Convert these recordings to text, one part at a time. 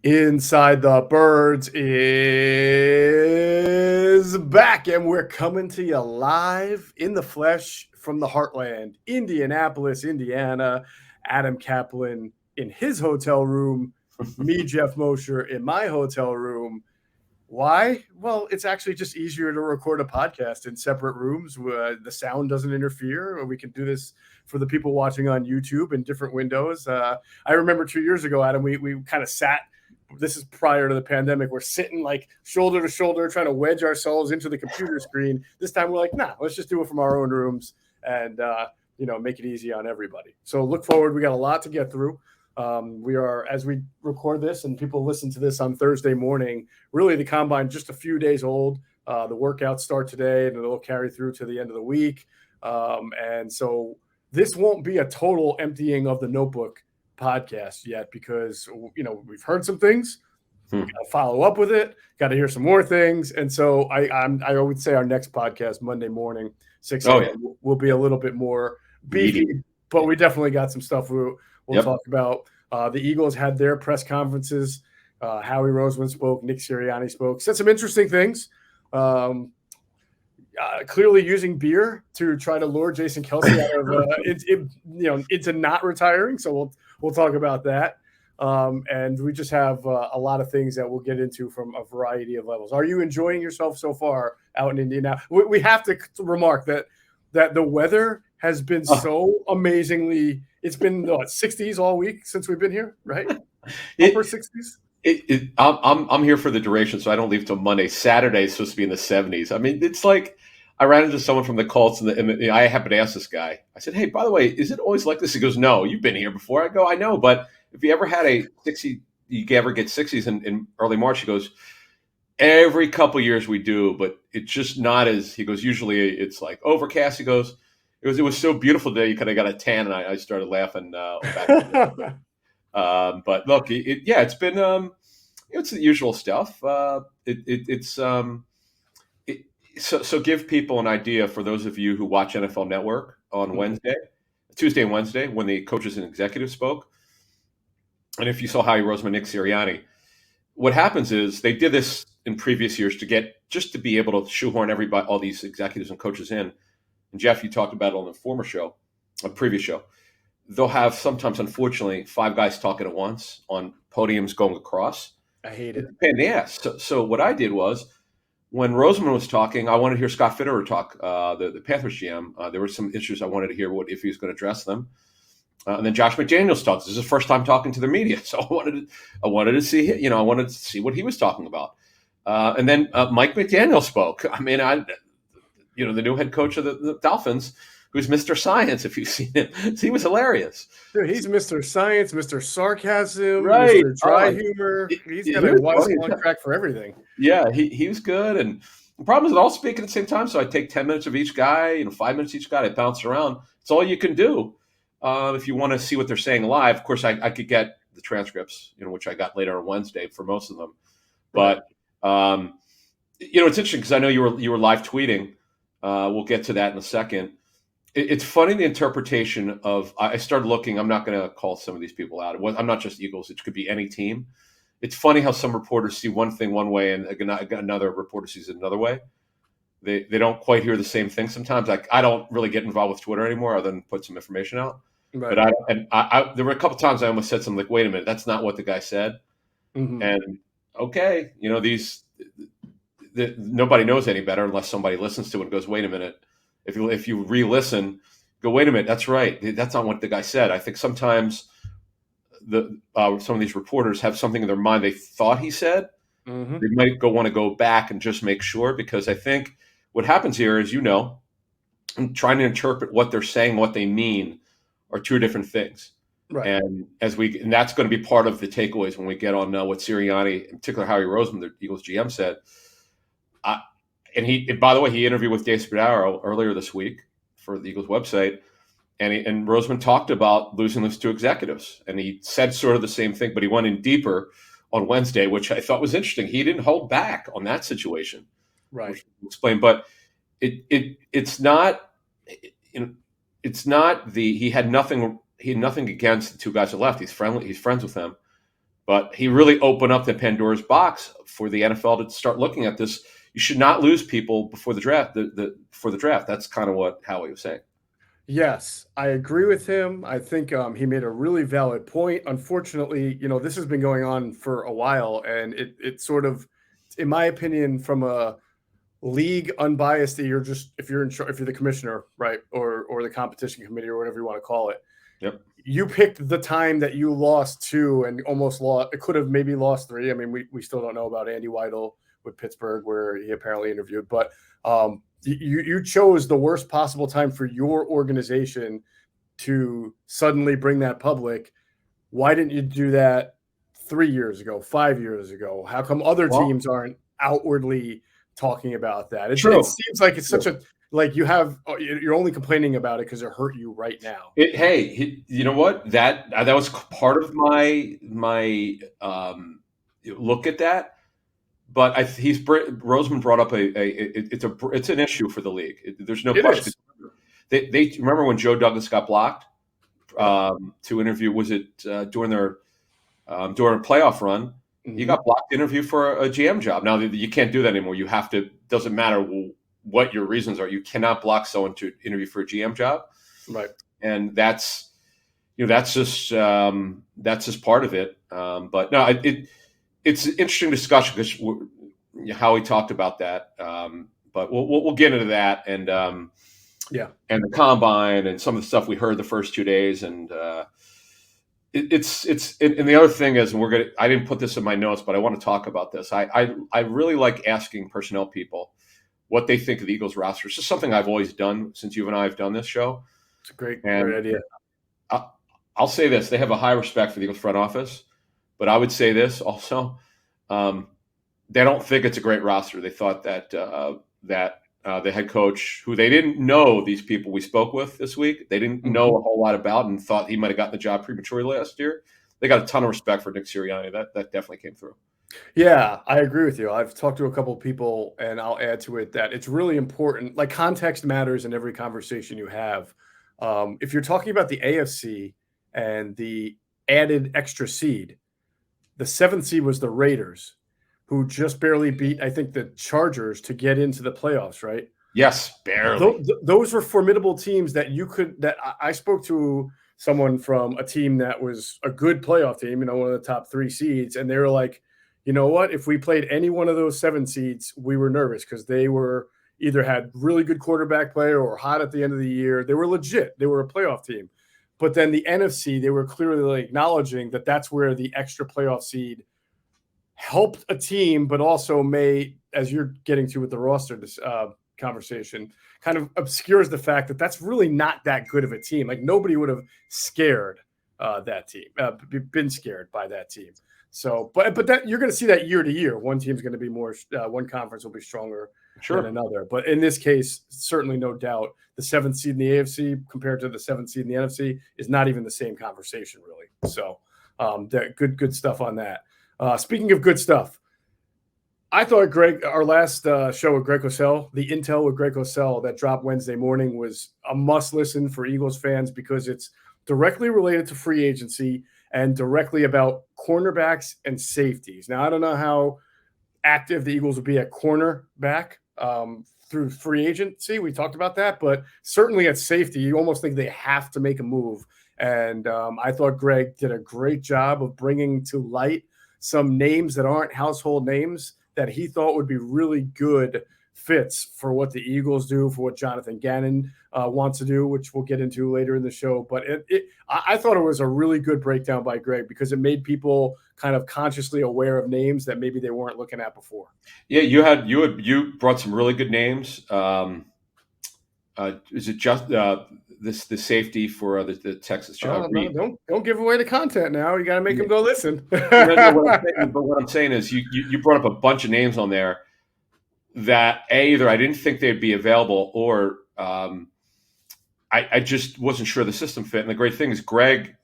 Inside the Birds is back, and we're coming to you live in the flesh from the heartland, Indianapolis, Indiana. Adam Caplan in his hotel room, me, Geoff Mosher, in my hotel room. Why? Well, it's actually just easier to record a podcast in separate rooms. The sound doesn't interfere. We can do this for the people watching on YouTube in different windows. I remember 2 years ago, Adam, we kind of sat. This is prior to the pandemic. We're sitting like shoulder to shoulder, trying to wedge ourselves into the computer screen. This time, we're like, nah, let's just do it from our own rooms and make it easy on everybody. So look forward. We got a lot to get through. We are, as we record this and people listen to this on Thursday morning, really the combine just a few days old. The workouts start today and it'll carry through to the end of the week. And so this won't be a total emptying of the notebook podcast yet because, we've heard some things. We got to follow up with it. Got to hear some more things. And so I would say our next podcast, Monday morning, 6 a.m. will be a little bit more beefy, but we definitely got some stuff we'll talk about. The Eagles had their press conferences. Howie Roseman spoke. Nick Sirianni spoke. Said some interesting things. Clearly using beer to try to lure Jason Kelce out of into not retiring. So we'll talk about that. And we just have a lot of things that we'll get into from a variety of levels. Are you enjoying yourself so far out in Indiana? We have to remark that the weather has been so amazingly. It's been 60s all week since we've been here, right? Upper 60s. I'm here for the duration, so I don't leave till Monday. Saturday is supposed to be in the 70s. I mean, it's like I ran into someone from the Colts, and I happened to ask this guy. I said, "Hey, by the way, is it always like this?" He goes, "No, you've been here before." I go, "I know, but if you ever had a 60, you ever get 60s in early March?" He goes, "Every couple years we do, but it's just not as." He goes, "Usually it's like overcast." He goes, It was so beautiful today. You kind of got a tan, and I started laughing. But look, it's been it's the usual stuff. So give people an idea for those of you who watch NFL Network on Tuesday and Wednesday, when the coaches and executives spoke, and if you saw Howie Roseman, Nick Sirianni, what happens is they did this in previous years to be able to shoehorn everybody, all these executives and coaches in. And Geoff, you talked about it on a previous show. They'll have sometimes, unfortunately, 5 guys talking at once on podiums going across. I hate it. Yeah. So what I did was, when Roseman was talking, I wanted to hear Scott Fitterer talk, the Panthers GM. There were some issues I wanted to hear if he was going to address them. And then Josh McDaniels talks. This is his first time talking to the media, so I wanted to see, I wanted to see what he was talking about. And then Mike McDaniel spoke. I mean, the new head coach of the Dolphins, who's Mr. Science, if you've seen him. He was hilarious. Dude, he's Mr. Science, Mr. Sarcasm, right. Mr. Dry humor. He's got a wise one track for everything. Yeah, he was good. And the problem is they're all speaking at the same time, so I take 10 minutes of each guy, 5 minutes each guy. I bounce around. It's all you can do if you want to see what they're saying live. Of course, I could get the transcripts, which I got later on Wednesday for most of them. But, it's interesting because I know you were live tweeting. We'll get to that in a second. It's funny, the interpretation of, I started looking, I'm not going to call some of these people out. I'm not just Eagles. It could be any team. It's funny how some reporters see one thing one way and another reporter sees it another way. They don't quite hear the same thing sometimes. Like, I don't really get involved with Twitter anymore other than put some information out. Right. But there were a couple of times I almost said something like, wait a minute, that's not what the guy said. Mm-hmm. And okay, nobody knows any better unless somebody listens to it and goes, wait a minute. If you re-listen, go, wait a minute, that's right. That's not what the guy said. I think sometimes some of these reporters have something in their mind they thought he said. Mm-hmm. They might want to go back and just make sure, because I think what happens here is, trying to interpret what they're saying, what they mean, are two different things. Right. And that's going to be part of the takeaways when we get on what Sirianni, in particular Howie Roseman, the Eagles GM, said. And by the way, he interviewed with Dave Spadaro earlier this week for the Eagles website, and Roseman talked about losing those 2 executives, and he said sort of the same thing, but he went in deeper on Wednesday, which I thought was interesting. He didn't hold back on that situation, right? Which I'll explain, but it's not he had nothing against the 2 guys that left. He's friends with them, But he really opened up the Pandora's box for the NFL to start looking at this. You should not lose people before the draft. For the draft, that's kind of what Howie was saying. Yes, I agree with him. I think he made a really valid point. Unfortunately, this has been going on for a while, and it sort of, in my opinion, from a league unbiased, that you're just if you're the commissioner, right, or the competition committee or whatever you want to call it. Yep. You picked the time that you lost 2 and almost lost. It could have maybe lost 3. I mean, we still don't know about Andy Weidel with Pittsburgh, where he apparently interviewed, but you chose the worst possible time for your organization to suddenly bring that public. Why didn't you do that 3 years ago, 5 years ago? How come other teams aren't outwardly talking about that? It seems like it's such a you're only complaining about it because it hurt you right now. You know what? That was part of my look at that. But Roseman brought up it's an issue for the league. There's no question. They remember when Joe Douglas got blocked to interview. Was it during a playoff run? Mm-hmm. He got blocked to interview for a GM job. Now you can't do that anymore. You have to. Doesn't matter what your reasons are. You cannot block someone to interview for a GM job. Right. And that's just part of it. But no, it's an interesting discussion because how he talked about that. But we'll get into that and and the combine and some of the stuff we heard the first 2 days. And and the other thing is, I didn't put this in my notes, but I want to talk about this. I really like asking personnel people what they think of the Eagles roster. It's just something I've always done since you and I have done this show. It's a great idea. I'll say this. They have a high respect for the Eagles front office, but I would say this also. They don't think it's a great roster. They thought that the head coach, who they didn't know, these people we spoke with this week, they didn't know a whole lot about and thought he might have gotten the job prematurely last year. They got a ton of respect for Nick Sirianni. That definitely came through. Yeah, I agree with you. I've talked to a couple of people, and I'll add to it that it's really important. Like, context matters in every conversation you have. If you're talking about the AFC and the added extra seed, the 7th seed was the Raiders, who just barely beat, I think, the Chargers to get into the playoffs, right? Yes, barely. Those were formidable teams that I spoke to someone from a team that was a good playoff team, one of the top 3 seeds, and they were like, you know what? If we played any one of those 7 seeds, we were nervous because they were either had really good quarterback play or hot at the end of the year. They were legit. They were a playoff team. But then the NFC, they were clearly acknowledging that that's where the extra playoff seed helped a team, but also may, as you're getting to with the roster conversation, kind of obscures the fact that that's really not that good of a team. Like, nobody would have scared that team, been scared by that team. So, but that you're going to see that year to year. One team's going to be more, one conference will be stronger than another. But in this case, certainly no doubt, the 7th seed in the AFC compared to the 7th seed in the NFC is not even the same conversation, really. So, good stuff on that. Speaking of good stuff, I thought our last show with Greg Cosell, the Intel with Greg Cosell that dropped Wednesday morning, was a must listen for Eagles fans because it's directly related to free agency and directly about cornerbacks and safeties. Now, I don't know how active the Eagles will be at cornerback through free agency. We talked about that, but certainly at safety, you almost think they have to make a move. And I thought Greg did a great job of bringing to light some names that aren't household names that he thought would be really good fits for what the Eagles do, for what Jonathan Gannon wants to do, which we'll get into later in the show. But I thought it was a really good breakdown by Greg because it made people kind of consciously aware of names that maybe they weren't looking at before. Yeah, you brought some really good names. Is it just the safety for the Texas job? No, don't give away the content now. You got to make them go listen. But what I'm saying is you brought up a bunch of names on there that either I didn't think they'd be available or I just wasn't sure the system fit. And the great thing is Greg,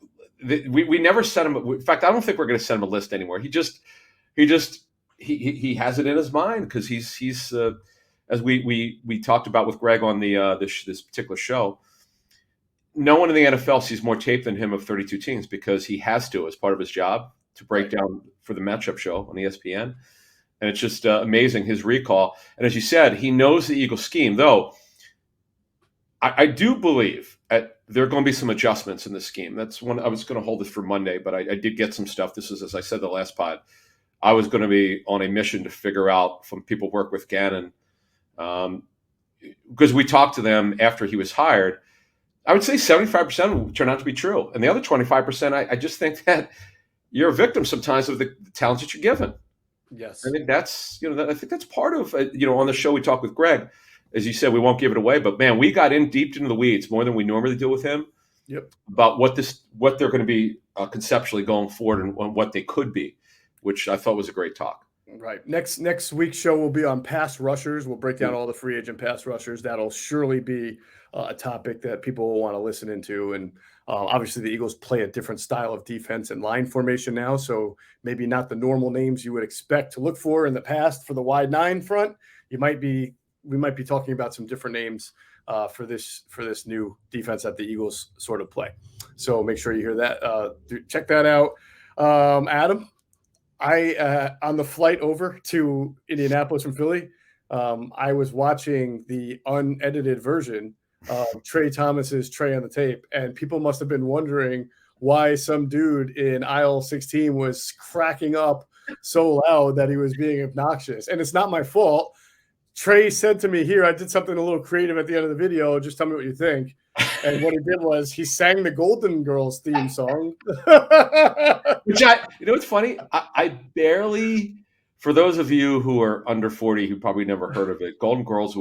we never sent him. In fact, I don't think we're going to send him a list anymore. He has it in his mind because he's as we talked about with Greg on the this particular show. No one in the NFL sees more tape than him of 32 teams because he has to as part of his job. to break down for the matchup show on ESPN. And it's just amazing, his recall. And as you said, he knows the Eagles scheme, though I do believe there are going to be some adjustments in the scheme. That's one I was going to hold this for Monday, but I did get some stuff. This is, as I said, the last pod. I was going to be on a mission to figure out from people who work with Gannon, because we talked to them after he was hired. I would say 75% turned out to be true. And the other 25%, I just think that you're a victim sometimes of the talents that you're given. Yes. I think that's, I think that's part of, on the show we talked with Greg, as you said, we won't give it away, but man, we got deep into the weeds more than we normally do with him. Yep. About what they're going to be conceptually going forward and what they could be, which I thought was a great talk. Right. Next week's show will be on pass rushers. We'll break down all the free agent pass rushers. That'll surely be a topic that people will want to listen into. And obviously the Eagles play a different style of defense and line formation now. So maybe not the normal names you would expect to look for in the past for the wide 9 front. We might be talking about some different names for this new defense that the Eagles sort of play. So make sure you hear that. Check that out. Adam, on the flight over to Indianapolis from Philly, I was watching the unedited version of Trey Thomas's Trey on the tape, and people must have been wondering why some dude in aisle 16 was cracking up so loud that he was being obnoxious. And it's not my fault. Trey said to me, "Here, I did something a little creative at the end of the video. Just tell me what you think." And what he did was he sang the Golden Girls theme song. Which what's funny? I barely, for those of you who are under 40 who probably never heard of it, Golden Girls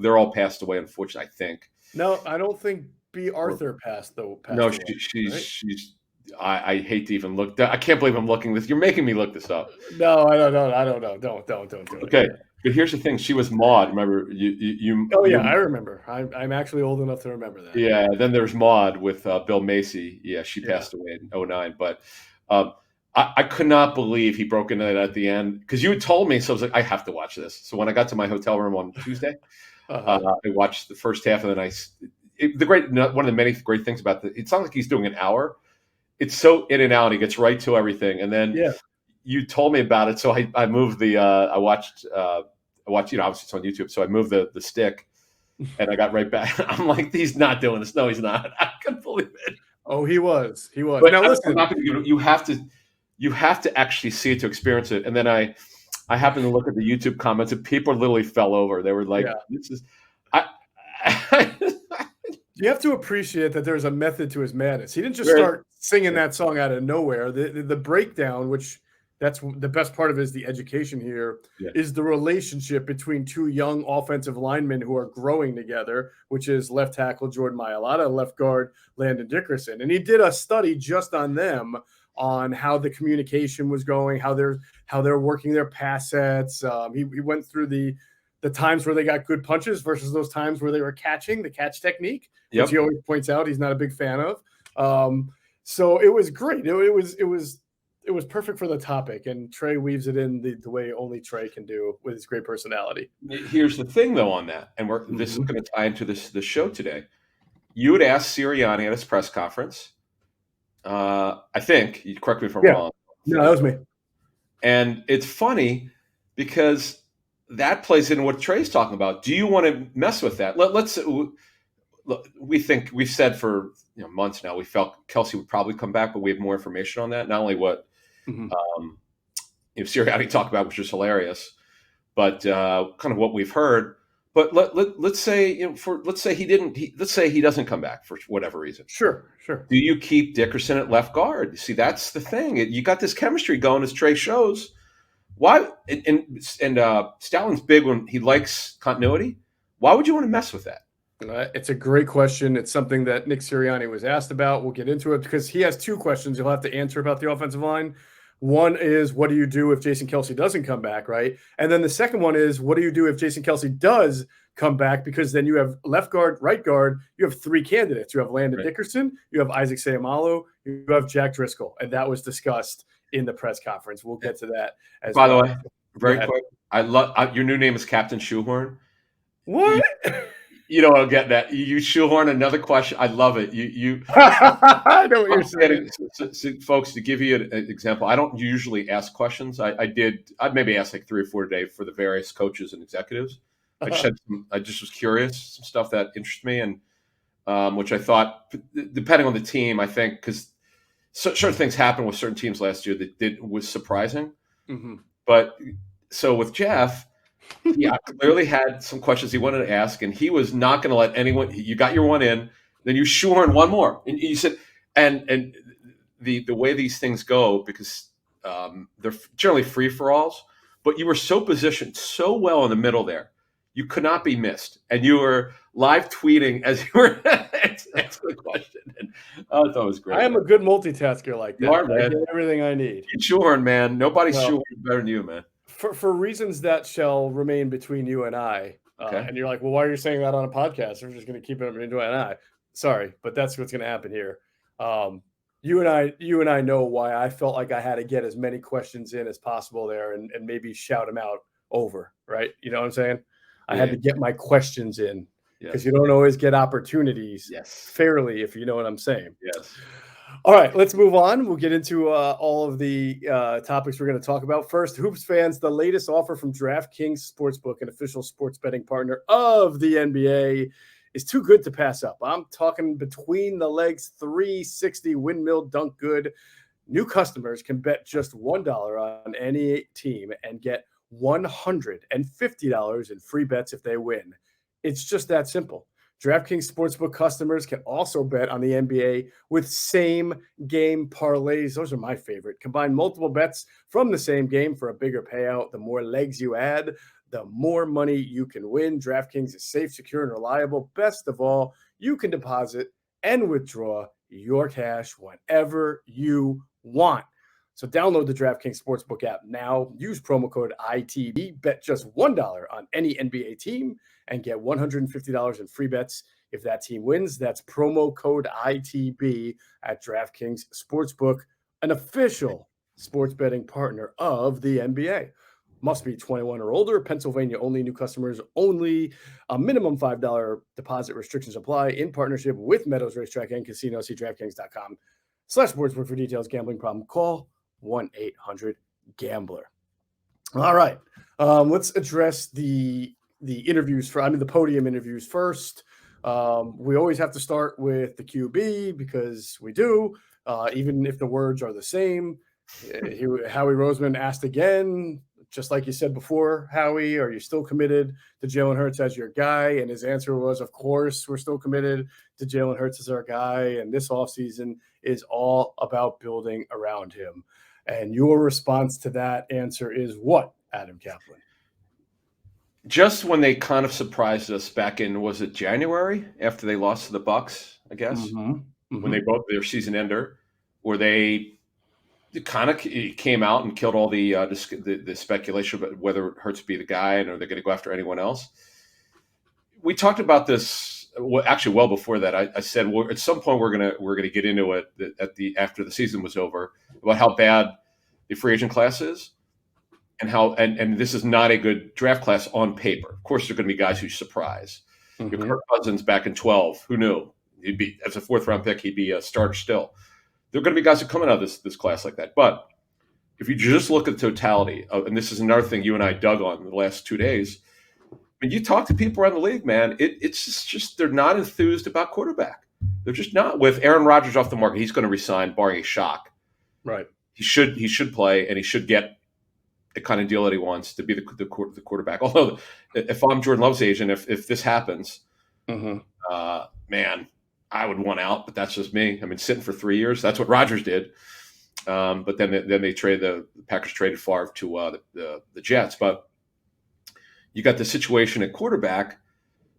they're all passed away, unfortunately, I think. No, I don't think B. Arthur passed no, away, she's. I hate to even look. I can't believe I'm looking this. You're making me look this up. No, I don't know. Don't do it. Okay. But here's the thing: she was Maud. Remember you? Oh yeah, I remember. I'm actually old enough to remember that. Yeah. Then there's Maud with Bill Macy. Yeah, she passed away in 2009. But I could not believe he broke into that at the end, because you had told me. So I was like, I have to watch this. So when I got to my hotel room on Tuesday, I watched the first half of the night. One of the many great things about it's not like he's doing an hour. It's so in and out. He gets right to everything, and then you told me about it, so I moved the I watched obviously it's on YouTube, so I moved the stick, and I got right back. I'm like, he's not doing this. No, he's not. I couldn't believe it. Oh, he was. But now listen, you have to actually see it to experience it. And then I happened to look at the YouTube comments, and people literally fell over. They were like, "This is." You have to appreciate that there's a method to his madness. He didn't just start singing that song out of nowhere. The breakdown, which that's the best part of it, is the education here, is the relationship between two young offensive linemen who are growing together, which is left tackle Jordan Mailata, left guard Landon Dickerson. And he did a study just on them, on how the communication was going, how they're working their pass sets. He went through the times where they got good punches versus those times where they were catching, the catch technique, which he always points out he's not a big fan of. So it was great. It was perfect for the topic, and Trey weaves it in the way only Trey can do with his great personality. Here's the thing, though, on that, and this is going to tie into the show today. You had asked Sirianni at his press conference. I think, you correct me if I'm wrong. No, that was me. And it's funny because that plays into what Trey's talking about. Do you want to mess with that? We've said for months now, we felt Kelce would probably come back, but we have more information on that. Not only what Sirianni talked about, which was hilarious, but kind of what we've heard. But let's say he doesn't come back for whatever reason. Sure. Do you keep Dickerson at left guard? See, that's the thing. You got this chemistry going, as Trey shows. Why? And Stallin's big when he likes continuity. Why would you want to mess with that? It's a great question. It's something that Nick Sirianni was asked about. We'll get into it because he has two questions you'll have to answer about the offensive line. One is, what do you do if Jason Kelce doesn't come back, right? And then the second one is, what do you do if Jason Kelce does come back? Because then you have left guard, right guard, you have three candidates. You have Landon Dickerson, you have Isaac Seumalo, you have Jack Driscoll. And that was discussed in the press conference. We'll get to that as By the way, very quick, I love your new name is Captain Shoehorn. What? You know, I'm getting that. You shoehorn another question. I love it. You I know what you're saying. folks, to give you an example, I don't usually ask questions. I'd maybe ask like 3 or 4 a day for the various coaches and executives. I just was curious, some stuff that interests me, and which I thought, depending on the team, I think because certain things happened with certain teams last year that was surprising. Mm-hmm. But so with Geoff, he clearly had some questions he wanted to ask, and he was not going to let anyone. You got your one in, then you shoehorn one more, and you said, and the way these things go, because they're generally free for alls, but you were so positioned so well in the middle there, you could not be missed, and you were live tweeting as you were asking the question. And I thought it was great. I am a good multitasker like that. You are, man. I get everything I need. You shoehorn, man. Nobody's shoehorn better than you, man. For reasons that shall remain between you and I. Okay. And you're like, well, why are you saying that on a podcast? We're just going to keep it between you and I. Sorry, but that's what's going to happen here. You and I know why I felt like I had to get as many questions in as possible there and maybe shout them out over, right? You know what I'm saying? I had to get my questions in because you don't always get opportunities fairly, if you know what I'm saying. Yes. All right, let's move on. We'll get into all of the topics we're going to talk about. First, Hoops fans, the latest offer from DraftKings Sportsbook, an official sports betting partner of the NBA, is too good to pass up. I'm talking between the legs, 360 windmill dunk good. New customers can bet just $1 on any team and get $150 in free bets if they win. It's just that simple. DraftKings Sportsbook customers can also bet on the NBA with same-game parlays. Those are my favorite. Combine multiple bets from the same game for a bigger payout. The more legs you add, the more money you can win. DraftKings is safe, secure, and reliable. Best of all, you can deposit and withdraw your cash whenever you want. So download the DraftKings Sportsbook app now. Use promo code ITB. Bet just $1 on any NBA team and get $150 in free bets if that team wins. That's promo code ITB at DraftKings Sportsbook, an official sports betting partner of the NBA. Must be 21 or older. Pennsylvania only. New customers only. A minimum $5 deposit restrictions apply in partnership with Meadows Racetrack and Casino. See DraftKings.com/sportsbook for details. Gambling problem? Call 1-800-GAMBLER. All right. Let's address the interviews the podium interviews first. We always have to start with the QB because we do, even if the words are the same. Howie Roseman asked again, just like you said before, Howie, are you still committed to Jalen Hurts as your guy? And his answer was, of course, we're still committed to Jalen Hurts as our guy. And this offseason is all about building around him. And your response to that answer is what, Adam Caplan? Just when they kind of surprised us back in, was it January after they lost to the Bucks, I guess, when they broke their season ender, where they kind of came out and killed all the speculation about whether Hurts be the guy and are they going to go after anyone else. We talked about this actually well before that. I said, well, at some point we're gonna get into it after the season was over about how bad the free agent class is. And how and this is not a good draft class on paper. Of course, there are going to be guys who surprise. Kirk Cousins back in 12, who knew he'd be as a 4th-round pick, he'd be a starter still. There are going to be guys who come out of this class like that. But if you just look at the totality of, and this is another thing you and I dug on in the last 2 days, when you talk to people around the league, man, it's just they're not enthused about quarterback. They're just not. With Aaron Rodgers off the market, he's going to resign, barring a shock. Right. He should play, and he should get the kind of deal that he wants to be the quarterback. Although, if I'm Jordan Love's agent, if this happens, man, I would want out. But that's just me. I mean, sitting for 3 years, that's what Rodgers did. But then they the Packers traded Favre to the Jets. But you got the situation at quarterback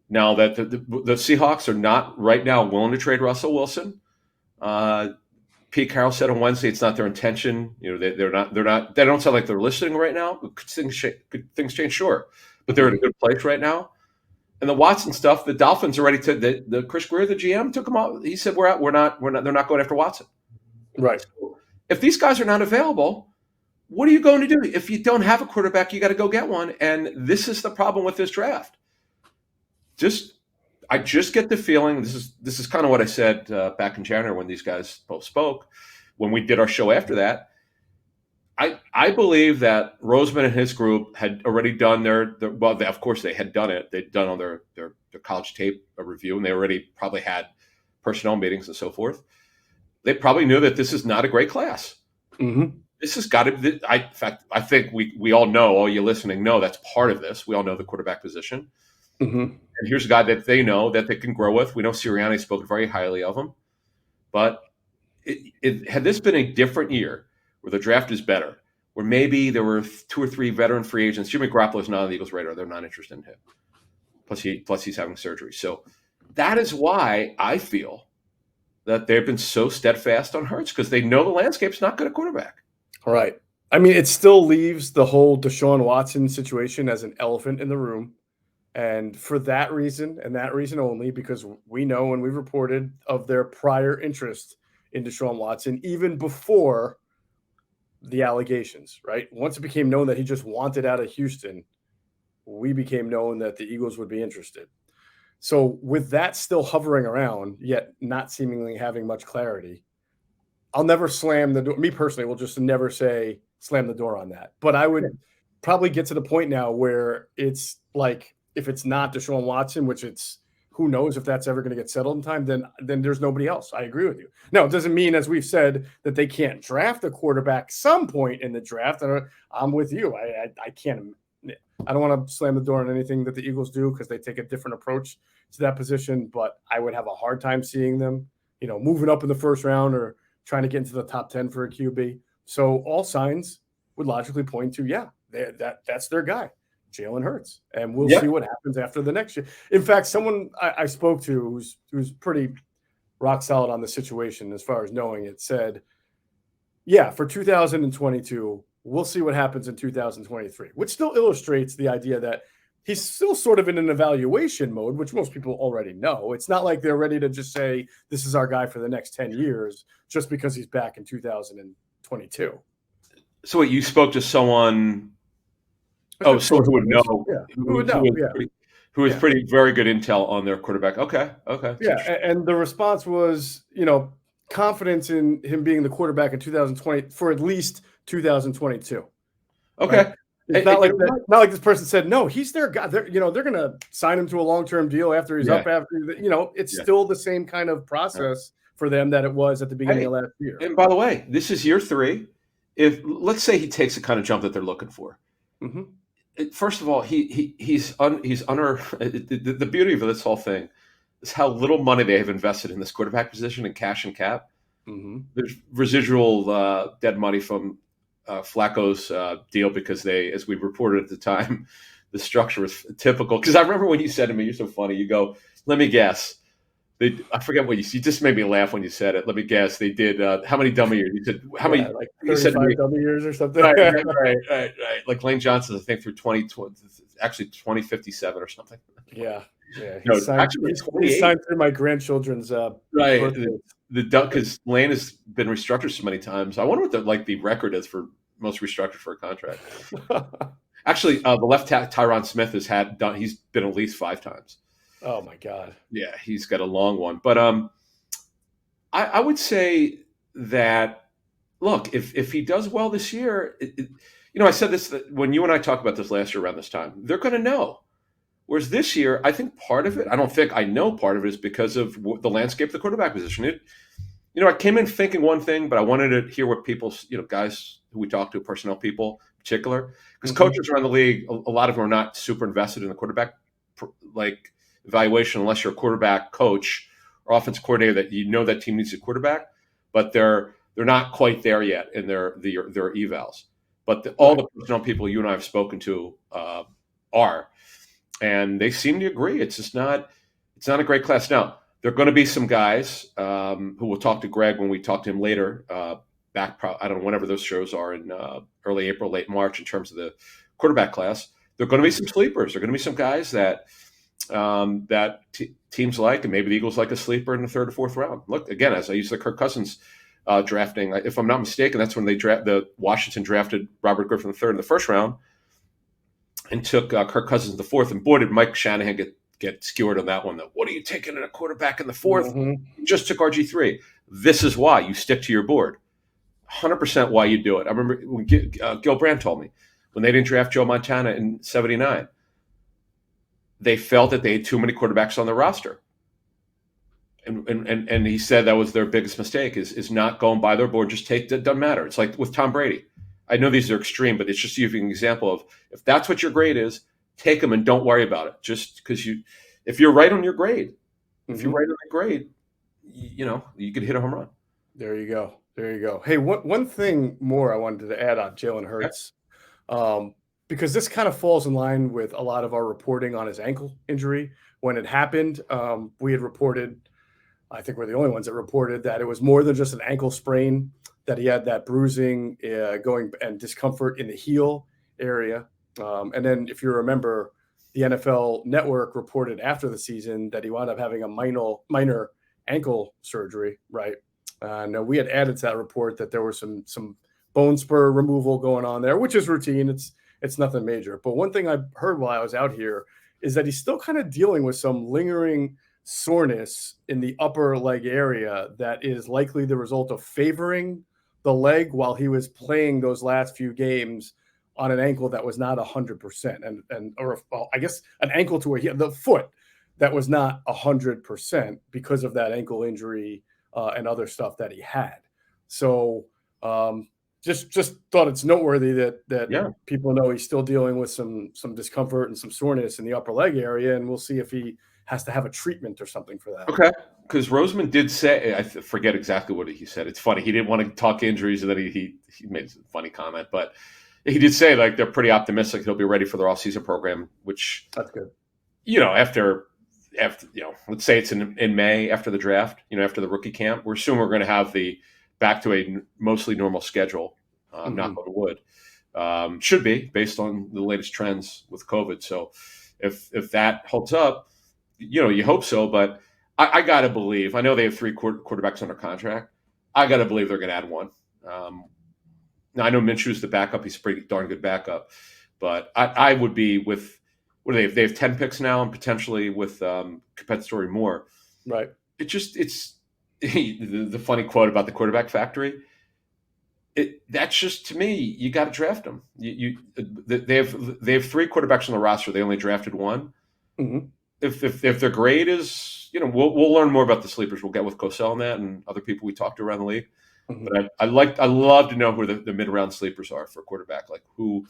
now that the Seahawks are not right now willing to trade Russell Wilson. Pete Carroll said on Wednesday it's not their intention. You know, they don't sound like they're listening right now. Could things change? Sure, but they're in a good place right now. And the Watson stuff, the Dolphins already took the Chris Greer, the GM, took him out. He said they're not going after Watson. Right. So if these guys are not available, what are you going to do? If you don't have a quarterback, you got to go get one. And this is the problem with this draft. I just get the feeling this is kind of what I said back in January when these guys both spoke. When we did our show after that, I believe that Roseman and his group had already done of course they had done it. They'd done all their college tape review, and they already probably had personnel meetings and so forth. They probably knew that this is not a great class. Mm-hmm. This has got to. In fact, I think we all know. All you listening know that's part of this. We all know the quarterback position. Mm-hmm. And here's a guy that they know that they can grow with. We know Sirianni spoke very highly of him. But had this been a different year where the draft is better, where maybe there were 2 or 3 veteran free agents, Jimmy Garoppolo is not on the Eagles' radar. They're not interested in him. Plus he's having surgery. So that is why I feel that they've been so steadfast on Hurts, because they know the landscape's not good at quarterback. Right. I mean, it still leaves the whole Deshaun Watson situation as an elephant in the room. And for that reason, and that reason only, because we know and we've reported of their prior interest in Deshaun Watson, even before the allegations, right? Once it became known that he just wanted out of Houston, we became known that the Eagles would be interested. So with that still hovering around, yet not seemingly having much clarity, I'll never slam the door. Me personally will just never say slam the door on that. But I would probably get to the point now where it's like, if it's not Deshaun Watson, which it's, who knows if that's ever going to get settled in time, then there's nobody else. I agree with you. Now, it doesn't mean, as we've said, that they can't draft a quarterback some point in the draft. And I'm with you. I can't. I don't want to slam the door on anything that the Eagles do, because they take a different approach to that position. But I would have a hard time seeing them, moving up in the first round or trying to get into the top 10 for a QB. So all signs would logically point to, that's their guy, Jalen Hurts. And we'll see what happens after the next year. In fact, someone I spoke to who's pretty rock solid on the situation as far as knowing it said, for 2022, we'll see what happens in 2023, which still illustrates the idea that he's still sort of in an evaluation mode, which most people already know. It's not like they're ready to just say, this is our guy for the next 10 years, just because he's back in 2022. So what, you spoke to someone, someone who would know, who was pretty very good intel on their quarterback. Okay. Yeah, and the response was, confidence in him being the quarterback in 2020 for at least 2022. Okay. Right? It's not like this person said, no, he's their guy. They're going to sign him to a long-term deal after he's up after, it's still the same kind of process for them that it was at the beginning of last year. And by the way, this is year 3. If let's say he takes the kind of jump that they're looking for. Mm-hmm. First of all, he's under the beauty of this whole thing is how little money they have invested in this quarterback position in cash and cap. Mm-hmm. There's residual dead money from Flacco's deal, because they, as we reported at the time, the structure was typical. Because I remember when you said to me, "You're so funny." You go, "Let me guess." I forget what you just made me laugh when you said it. Let me guess. They did how many dummy years? You said how many? Like 35 dummy years or something. Right. Like Lane Johnson, I think through 2057 or something. Yeah. He signed through my grandchildren's birthday. Because Lane has been restructured so many times. I wonder what the record is for most restructured for a contract. Actually, the left Tyron Smith he's been at least 5 times. Oh my God. Yeah, he's got a long one. But I would say that, look, if he does well this year, I said this when you and I talked about this last year around this time, they're going to know. Whereas this year, I think part of it, I know part of it is because of the landscape of the quarterback position. I came in thinking one thing, but I wanted to hear what people, guys who we talk to, personnel people in particular, because coaches around the league, a lot of them are not super invested in the quarterback evaluation unless you're a quarterback coach or offensive coordinator that that team needs a quarterback, but they're not quite there yet in their evals. But all the personnel people you and I have spoken to are. And they seem to agree. It's just not a great class. Now, there are going to be some guys who will talk to Greg when we talk to him later, I don't know, whenever those shows are in early April, late March, in terms of the quarterback class. There are going to be some sleepers. There are going to be some guys that teams like, and maybe the Eagles like a sleeper in the 3rd or 4th round. Look, again, as I use the Kirk Cousins drafting, if I'm not mistaken, that's when Washington drafted Robert Griffin III in the 1st round. And took Kirk Cousins in the 4th, and boy, did Mike Shanahan get skewered on that one. What are you taking in a quarterback in the fourth? Mm-hmm. You just took RG3. This is why you stick to your board. 100% why you do it. I remember when Gil Brandt told me when they didn't draft Joe Montana in '79, they felt that they had too many quarterbacks on the roster. And he said that was their biggest mistake is not going by their board. Just take it. Doesn't matter. It's like with Tom Brady. I know these are extreme, but it's just to give you an example of if that's what your grade is, take them and don't worry about it. Just because if you're right on your grade, if you're right on the grade, you could hit a home run. There you go. There you go. Hey, one thing more I wanted to add on Jalen Hurts, because this kind of falls in line with a lot of our reporting on his ankle injury. When it happened, we had reported, I think we're the only ones that reported that it was more than just an ankle sprain, that he had that bruising going and discomfort in the heel area. And then if you remember, the NFL Network reported after the season that he wound up having a minor ankle surgery, right? No, we had added to that report that there was some bone spur removal going on there, which is routine. It's nothing major. But one thing I heard while I was out here is that he's still kind of dealing with some lingering soreness in the upper leg area that is likely the result of favoring the leg while he was playing those last few games on an ankle that was not 100%, or I guess an ankle to the foot that was not 100% because of that ankle injury. And other stuff that he had. So just thought it's noteworthy that people know he's still dealing with some discomfort and some soreness in the upper leg area, and we'll see if he has to have a treatment or something for that. Okay, because Roseman did say, I forget exactly what he said. It's funny. He didn't want to talk injuries, and then he made a funny comment, but he did say like they're pretty optimistic he'll be ready for their offseason program, which that's good. After let's say it's in May after the draft, after the rookie camp, we're assuming we're going to have the back to a mostly normal schedule. Knock on wood. Should be based on the latest trends with COVID. So if that holds up, you hope so. But I got to believe. I know they have 3 quarterbacks under contract. I got to believe they're going to add one. Now I know Minshew's the backup. He's a pretty darn good backup. But I would be with. What do they have 10 picks now and potentially with compensatory more. Right. It's the funny quote about the quarterback factory. That's just, to me, you got to draft them. They have 3 quarterbacks on the roster. They only drafted one. Mm-hmm. If their grade is, we'll learn more about the sleepers. We'll get with Cosell and that and other people we talked to around the league. Mm-hmm. But I love to know who the mid-round sleepers are for a quarterback, like who.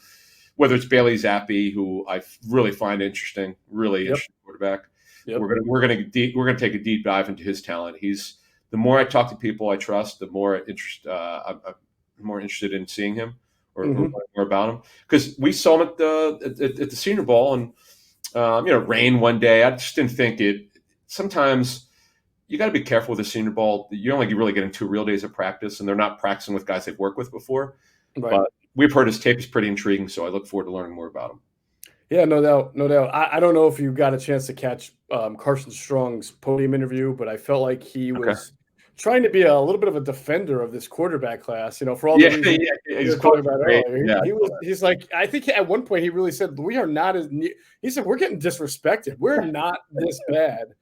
Whether it's Bailey Zappi, who I really find interesting, interesting quarterback. Yep. We're gonna take a deep dive into his talent. The more I talk to people I trust, the more I'm more interested in seeing him or learning more about him. Because we saw him at the Senior Bowl and rain one day. I just didn't think it. Sometimes you got to be careful with the Senior Bowl. You're only really getting 2 real days of practice, and they're not practicing with guys they've worked with before. Right. But we've heard his tape is pretty intriguing, so I look forward to learning more about him. Yeah, no doubt, no doubt. I don't know if you got a chance to catch Carson Strong's podium interview, but I felt like he was trying to be a little bit of a defender of this quarterback class. For all the reasons he's talking about earlier. He's like, I think at one point he really said, "We are not as." He said, "We're getting disrespected. We're not this bad."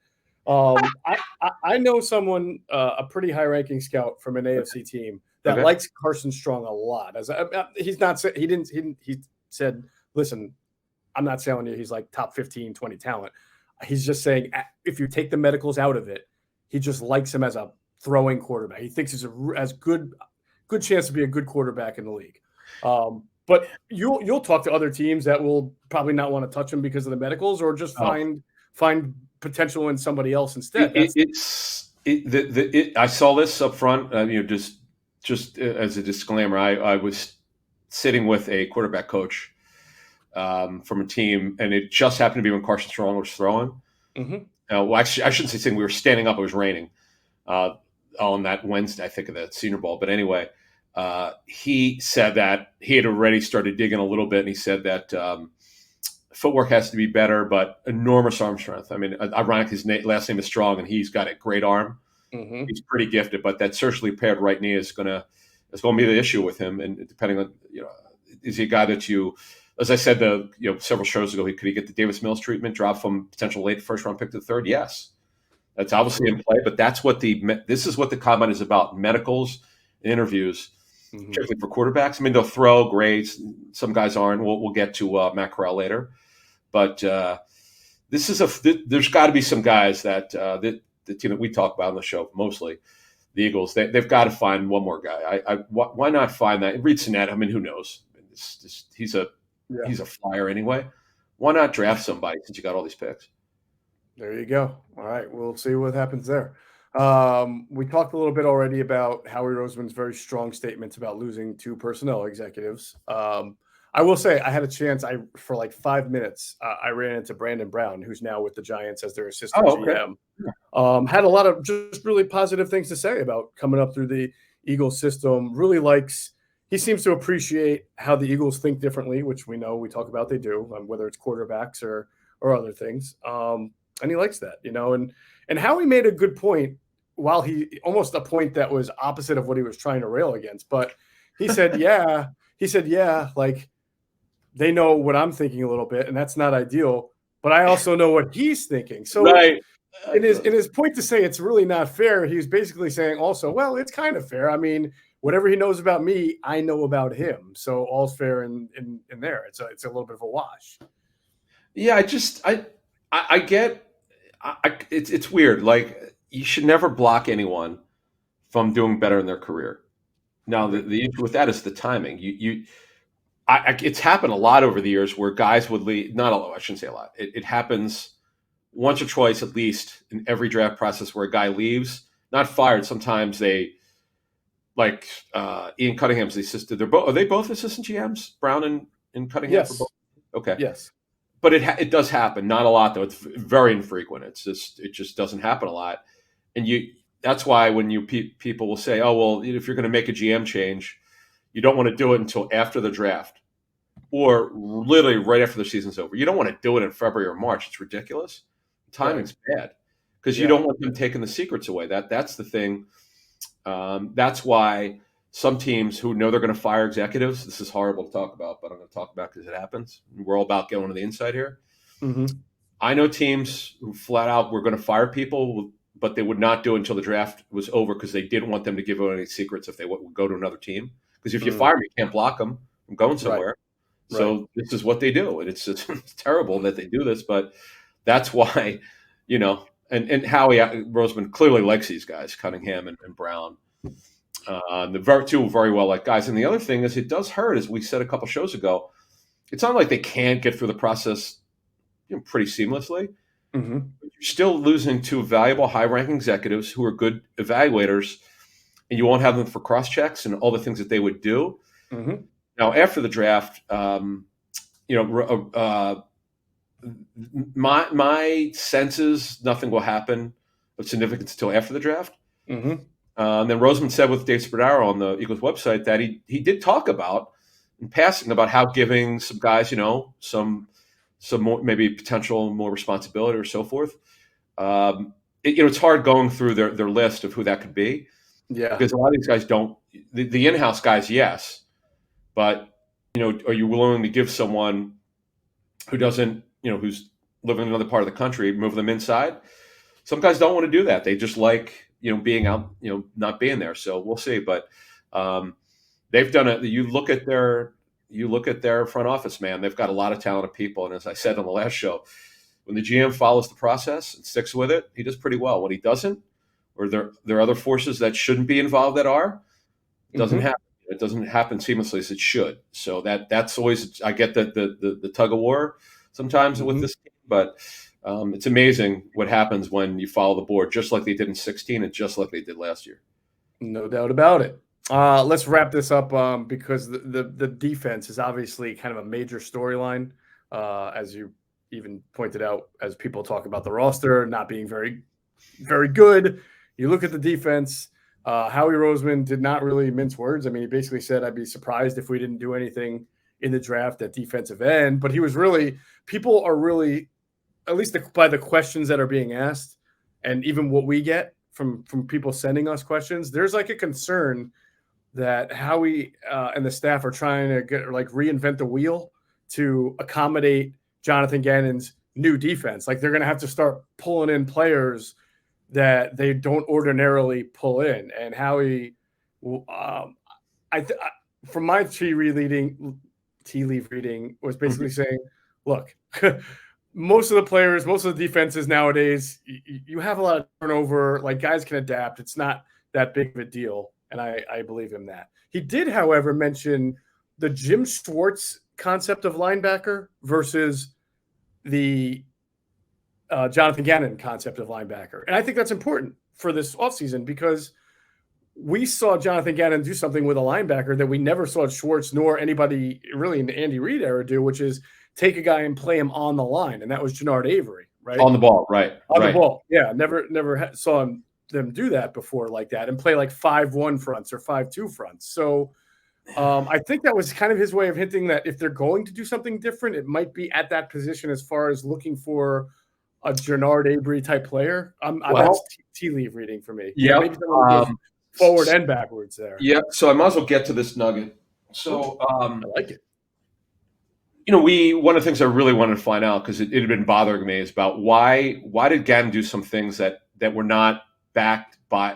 I know someone, a pretty high-ranking scout from an AFC team that likes Carson Strong a lot. He said, "Listen, I'm not selling you. He's like top 15, 20 talent." He's just saying if you take the medicals out of it, he just likes him as a throwing quarterback. He thinks he's as good chance to be a good quarterback in the league. But you'll talk to other teams that will probably not want to touch him because of the medicals, or just find potential in somebody else instead. I saw this up front. Just as a disclaimer, I was sitting with a quarterback coach from a team, and it just happened to be when Carson Strong was throwing. Mm-hmm. Well, actually, I shouldn't say sitting. We were standing up. It was raining on that Wednesday, I think, of the Senior Bowl. But anyway, he said that he had already started digging a little bit, and he said that footwork has to be better, but enormous arm strength. I mean, ironic, his last name is Strong, and he's got a great arm. Mm-hmm. He's pretty gifted, but that surgically paired right knee is going to be the issue with him. And depending on, is he a guy that you as I said, several shows ago, could he get the Davis Mills treatment, drop from potential late first round pick to the third? Yes, that's obviously in play. But that's what this is what the combine is about: medicals, interviews, particularly for quarterbacks. I mean, they'll throw grades. Some guys aren't. We'll get to Matt Corral later, but this is there's got to be some guys that the team that we talk about on the show, mostly the Eagles, they've got to find one more guy. Why not find that? Reed Sinnett, I mean, who knows? He's a flyer anyway. Why not draft somebody since you got all these picks? There you go. All right, we'll see what happens there. We talked a little bit already about Howie Roseman's very strong statements about losing 2 personnel executives. I will say I had a chance. For like 5 minutes, I ran into Brandon Brown, who's now with the Giants as their assistant GM. Had a lot of just really positive things to say about coming up through the Eagles system. Really he seems to appreciate how the Eagles think differently, which we know we talk about they do, whether it's quarterbacks or other things. And he likes that, and Howie made a good point, while he almost a point that was opposite of what he was trying to rail against. But he said, like, they know what I'm thinking a little bit, and that's not ideal, but I also know what he's thinking. So right. In his point to say it's really not fair, he was basically saying also, well, it's kind of fair. I mean, whatever he knows about me, I know about him. So all's fair in there. It's a little bit of a wash. Yeah, I get it's weird. Like, you should never block anyone from doing better in their career. Now, the issue with that is the timing. It's happened a lot over the years where guys would leave. Not a lot. I shouldn't say a lot. It happens once or twice at least in every draft process where a guy leaves, not fired. Sometimes they, like Ian Cunningham's the assistant. Are they both assistant GMs? Brown and Cunningham? Yes. Okay. Yes. But it does happen. Not a lot though. It's very infrequent. It just doesn't happen a lot. And that's why when people will say, oh, well, if you're going to make a GM change, you don't want to do it until after the draft or literally right after the season's over. You don't want to do it in February or March. It's ridiculous. Timing's bad because you don't want them taking the secrets away. That's the thing. That's why some teams who know they're going to fire executives, this is horrible to talk about, but I'm going to talk about because it happens. We're all about going to the inside here. Mm-hmm. I know teams who flat out were going to fire people, but they would not do it until the draft was over because they didn't want them to give away any secrets if they would go to another team. Because if you fire me, you can't block them from going somewhere. Right. So this is what they do. And it's terrible that they do this, but that's why, and Howie Roseman clearly likes these guys, Cunningham and Brown. The two very well liked guys. And the other thing is, it does hurt, as we said a couple shows ago. It's not like they can't get through the process pretty seamlessly. Mm-hmm. You're still losing 2 valuable, high-ranking executives who are good evaluators, and you won't have them for cross-checks and all the things that they would do. Mm-hmm. Now, after the draft, my sense is nothing will happen of significance until after the draft. Mm-hmm. Then Roseman said with Dave Spadaro on the Eagles website that he did talk about in passing about how giving some guys, some more, maybe potential more responsibility or so forth. It's hard going through their list of who that could be. Yeah, because a lot of these guys don't. The in-house guys, yes, but are you willing to give someone who doesn't, who's living in another part of the country, move them inside? Some guys don't want to do that. They just like, being out, not being there. So we'll see. But they've done it. You look at their front office, man. They've got a lot of talented people. And as I said on the last show, when the GM follows the process and sticks with it, he does pretty well. When he doesn't, or there are other forces that shouldn't be involved that are, it doesn't happen. It doesn't happen seamlessly as it should. So that's always, I get the tug of war sometimes with this team, but it's amazing what happens when you follow the board, just like they did in 2016 and just like they did last year. No doubt about it. Let's wrap this up because the defense is obviously kind of a major storyline, as you even pointed out, as people talk about the roster not being very, very good. You look at the defense. Howie Roseman did not really mince words. I mean, he basically said, I'd be surprised if we didn't do anything in the draft at defensive end. But he was people are really, at least by the questions that are being asked and even what we get from people sending us questions, there's like a concern that Howie and the staff are trying to reinvent the wheel to accommodate Jonathan Gannon's new defense. Like they're going to have to start pulling in players that they don't ordinarily pull in. And Howie, from my tea leaf reading was basically saying, look, most of the players, most of the defenses nowadays, you have a lot of turnover. Like guys can adapt. It's not that big of a deal. And I believe him that. He did, however, mention the Jim Schwartz concept of linebacker versus the Jonathan Gannon concept of linebacker. And I think that's important for this offseason because we saw Jonathan Gannon do something with a linebacker that we never saw Schwartz nor anybody really in the Andy Reid era do, which is take a guy and play him on the line. And that was Jannard Avery, right? On the ball, right. On the ball. Yeah, never saw them do that before like that and play like 5-1 fronts or 5-2 fronts. So I think that was kind of his way of hinting that if they're going to do something different, it might be at that position as far as looking for a Jannard Avery type player. That's tea leaf reading for me. Yeah, maybe forward and backwards there. Yeah, so I might as well get to this nugget. So I like it. One of the things I really wanted to find out because it had been bothering me is about why did Gannon do some things that were not backed by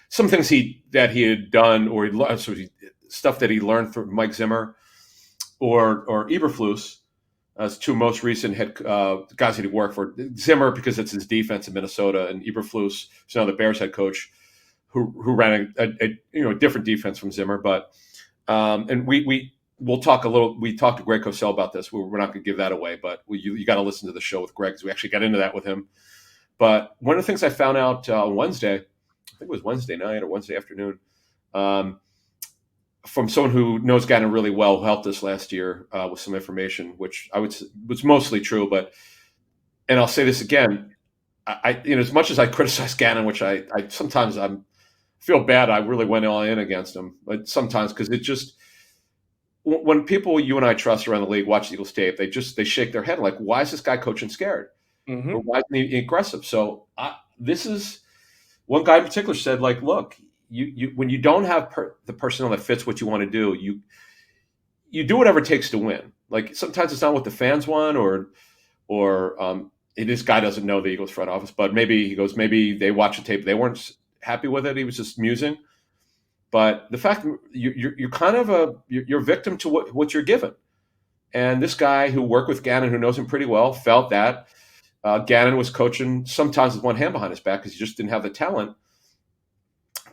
some things that he had done or stuff that he learned from Mike Zimmer or Eberflus as two most recent guys that he worked for. Zimmer because it's his defense in Minnesota, and Eberflus, who's now the Bears head coach, who ran a different defense from Zimmer. But and we'll talk a little. We talked to Greg Cosell about this. We're not going to give that away, but you got to listen to the show with Greg because we actually got into that with him. But one of the things I found out on Wednesday, I think it was Wednesday night or Wednesday afternoon, from someone who knows Gannon really well, who helped us last year with some information, which I would was mostly true. And I'll say this again, I as much as I criticize Gannon, which I sometimes feel bad, I really went all in against him, but sometimes because it just when people you and I trust around the league watch the Eagles tape, they shake their head like, why is this guy coaching scared? Mm-hmm. Or why isn't he aggressive? So this is one guy in particular said, like, look, you when you don't have the personnel that fits what you want to do, you do whatever it takes to win. Like sometimes it's not what the fans want, or this guy doesn't know the Eagles front office, but maybe they watch the tape, they weren't happy with it. He was just musing. But the fact you're kind of you're victim to what you're given. And this guy who worked with Gannon, who knows him pretty well, felt that Gannon was coaching sometimes with one hand behind his back because he just didn't have the talent.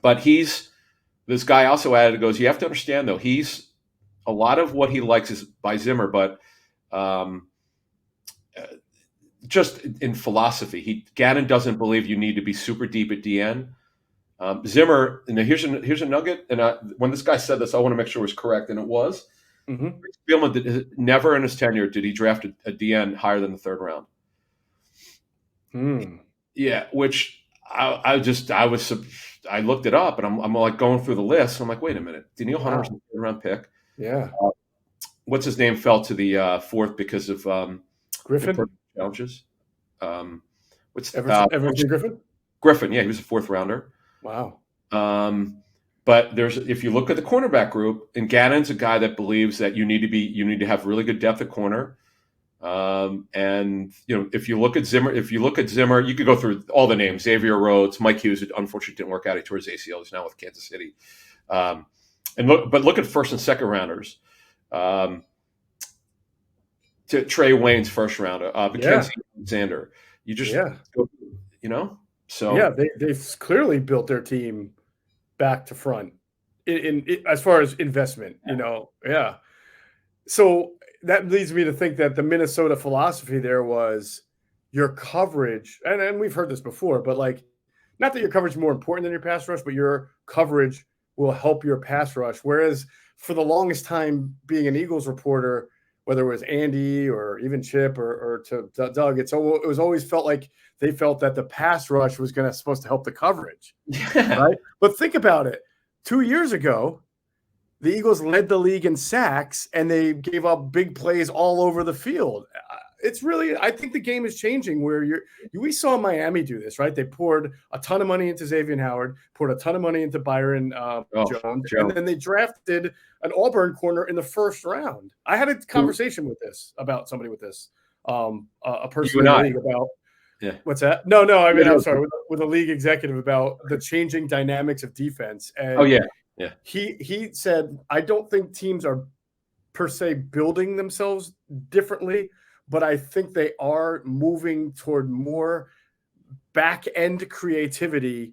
But this guy also added, goes, you have to understand, though, a lot of what he likes is by Zimmer, but just in philosophy. Gannon doesn't believe you need to be super deep at DN. Zimmer, and here's a nugget, and when this guy said this, I want to make sure it was correct, and it was. Mm-hmm. Spielman never in his tenure did he draft a DN higher than the third round. Yeah, which I looked it up, and I'm like going through the list. And I'm like, wait a minute, Daniil Hunter was a third round pick. Yeah. What's his name fell to the fourth because of Griffin challenges. What's Everton Griffin? Griffin, yeah, he was a fourth rounder. Wow. But if you look at the cornerback group, and Gannon's a guy that believes that you need to have really good depth at corner. And if you look at Zimmer, you could go through all the names: Xavier Rhodes, Mike Hughes. It unfortunately didn't work out. He tore his ACL. He's now with Kansas City. But look at first and second rounders. To Trey Wayne's first rounder, Mackenzie Alexander. You just go, So yeah, they've clearly built their team back to front in as far as investment. So that leads me to think that the Minnesota philosophy there was your coverage, and we've heard this before, but like, not that your coverage is more important than your pass rush, but your coverage will help your pass rush. Whereas for the longest time being an Eagles reporter, whether it was Andy or even Chip or to Doug, it was always felt like they felt that the pass rush was supposed to help the coverage, right? But think about it. 2 years ago, the Eagles led the league in sacks, and they gave up big plays all over the field. it's really, I think the game is changing where we saw Miami do this, right? They poured a ton of money into Xavier Howard, poured a ton of money into Byron Jones, and then they drafted an Auburn corner in the first round. I had a conversation about somebody with this, a person in the league about, what's that? No, I mean, I'm sorry, with a league executive about the changing dynamics of defense. And he said, I don't think teams are per se building themselves differently, but I think they are moving toward more back end creativity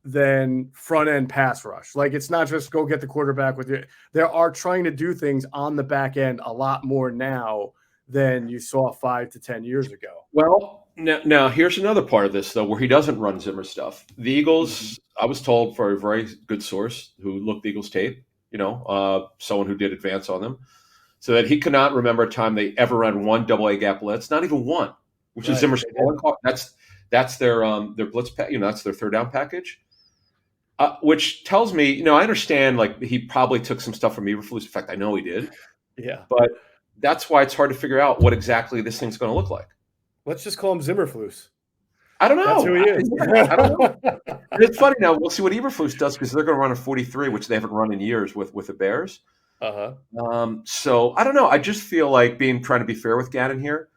than front end pass rush. Like, it's not just go get the quarterback with you. They are trying to do things on the back end a lot more now than you saw 5 to 10 years ago. Well, now here's another part of this, though, where he doesn't run Zimmer stuff. The Eagles, I was told for a very good source who looked the Eagles tape, someone who did advance on them, so that he could not remember a time they ever ran one double-A gap blitz, not even one, which is Zimmer's calling call. That's their blitz, that's their third down package, which tells me, I understand, like, he probably took some stuff from Eberflus. In fact, I know he did. Yeah. But that's why it's hard to figure out what exactly this thing's going to look like. Let's just call him Zimmerflus. I don't know. That's who he is. I don't know. And it's funny now. We'll see what Eberflus does because they're going to run a 43, which they haven't run in years with the Bears. So I don't know. I just feel like trying to be fair with Gannon here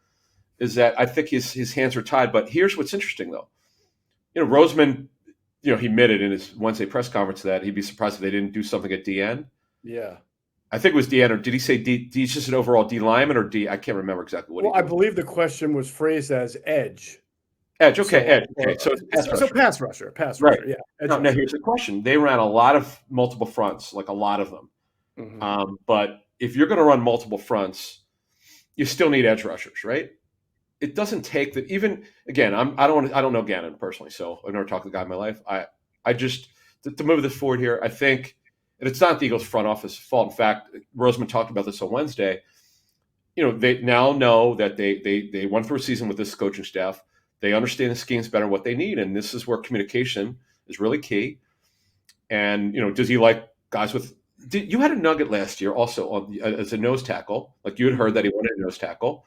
is that I think his hands are tied. But here's what's interesting, though. Roseman, he admitted in his Wednesday press conference that he'd be surprised if they didn't do something at DN. Yeah. I think it was DN, or did he say D? D's just an overall D lineman, or D? I can't remember exactly what. Well, I believe the question was phrased as edge. Edge, okay, edge. Okay, so pass rusher. Right. Yeah. Now here's the question: they ran a lot of multiple fronts, like a lot of them. Mm-hmm. But if you're going to run multiple fronts, you still need edge rushers, right? It doesn't take that. Even again, I don't know Gannon personally, so I've never talked to the guy in my life. I just to move this forward here, I think. And it's not the Eagles' front office fault. In fact, Roseman talked about this on Wednesday. They now know that they went through a season with this coaching staff. They understand the schemes better, what they need, and this is where communication is really key. And does he like guys with? You had a nugget last year also as a nose tackle. Like, you had heard that he wanted a nose tackle.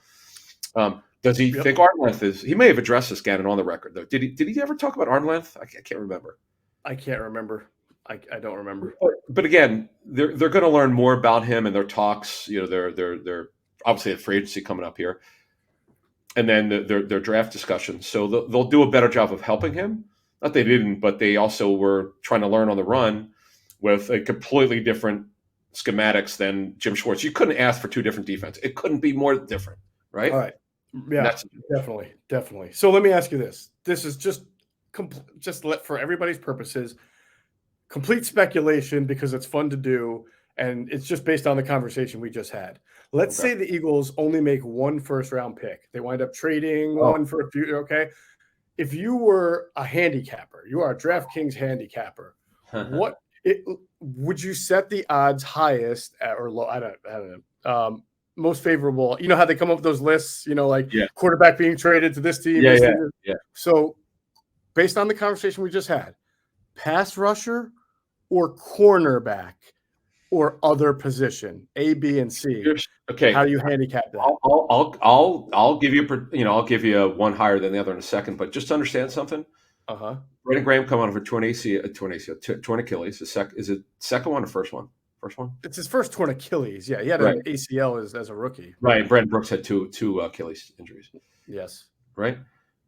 Does he think arm length is? He may have addressed this, Gannon, on the record though. Did he ever talk about arm length? I can't remember. I can't remember. I don't remember. But again, they're going to learn more about him in their talks. They're obviously at free agency coming up here, and then their draft discussions. So they'll do a better job of helping him. Not they didn't, but they also were trying to learn on the run with a completely different schematics than Jim Schwartz. You couldn't ask for two different defenses. It couldn't be more different, right? All right. Yeah, definitely. So let me ask you this. This is just for everybody's purposes, complete speculation because it's fun to do, and it's just based on the conversation we just had. Let's say the Eagles only make one first-round pick. They wind up trading one for a few, okay? If you were a handicapper, you are a DraftKings handicapper, would you set the odds highest or low? I don't know. Most favorable. You know how they come up with those lists, quarterback being traded to this team. Yeah. So based on the conversation we just had, pass rusher or cornerback or other position, A, B, and C. Okay. How do you handicap that? I'll give you one higher than the other in a second, but just to understand something. Brandon Graham come out of a torn Achilles. Is it second one or first one? First one. It's his first torn Achilles. Yeah, he had an ACL as a rookie. Right. Brandon Brooks had two Achilles injuries. Yes. Right.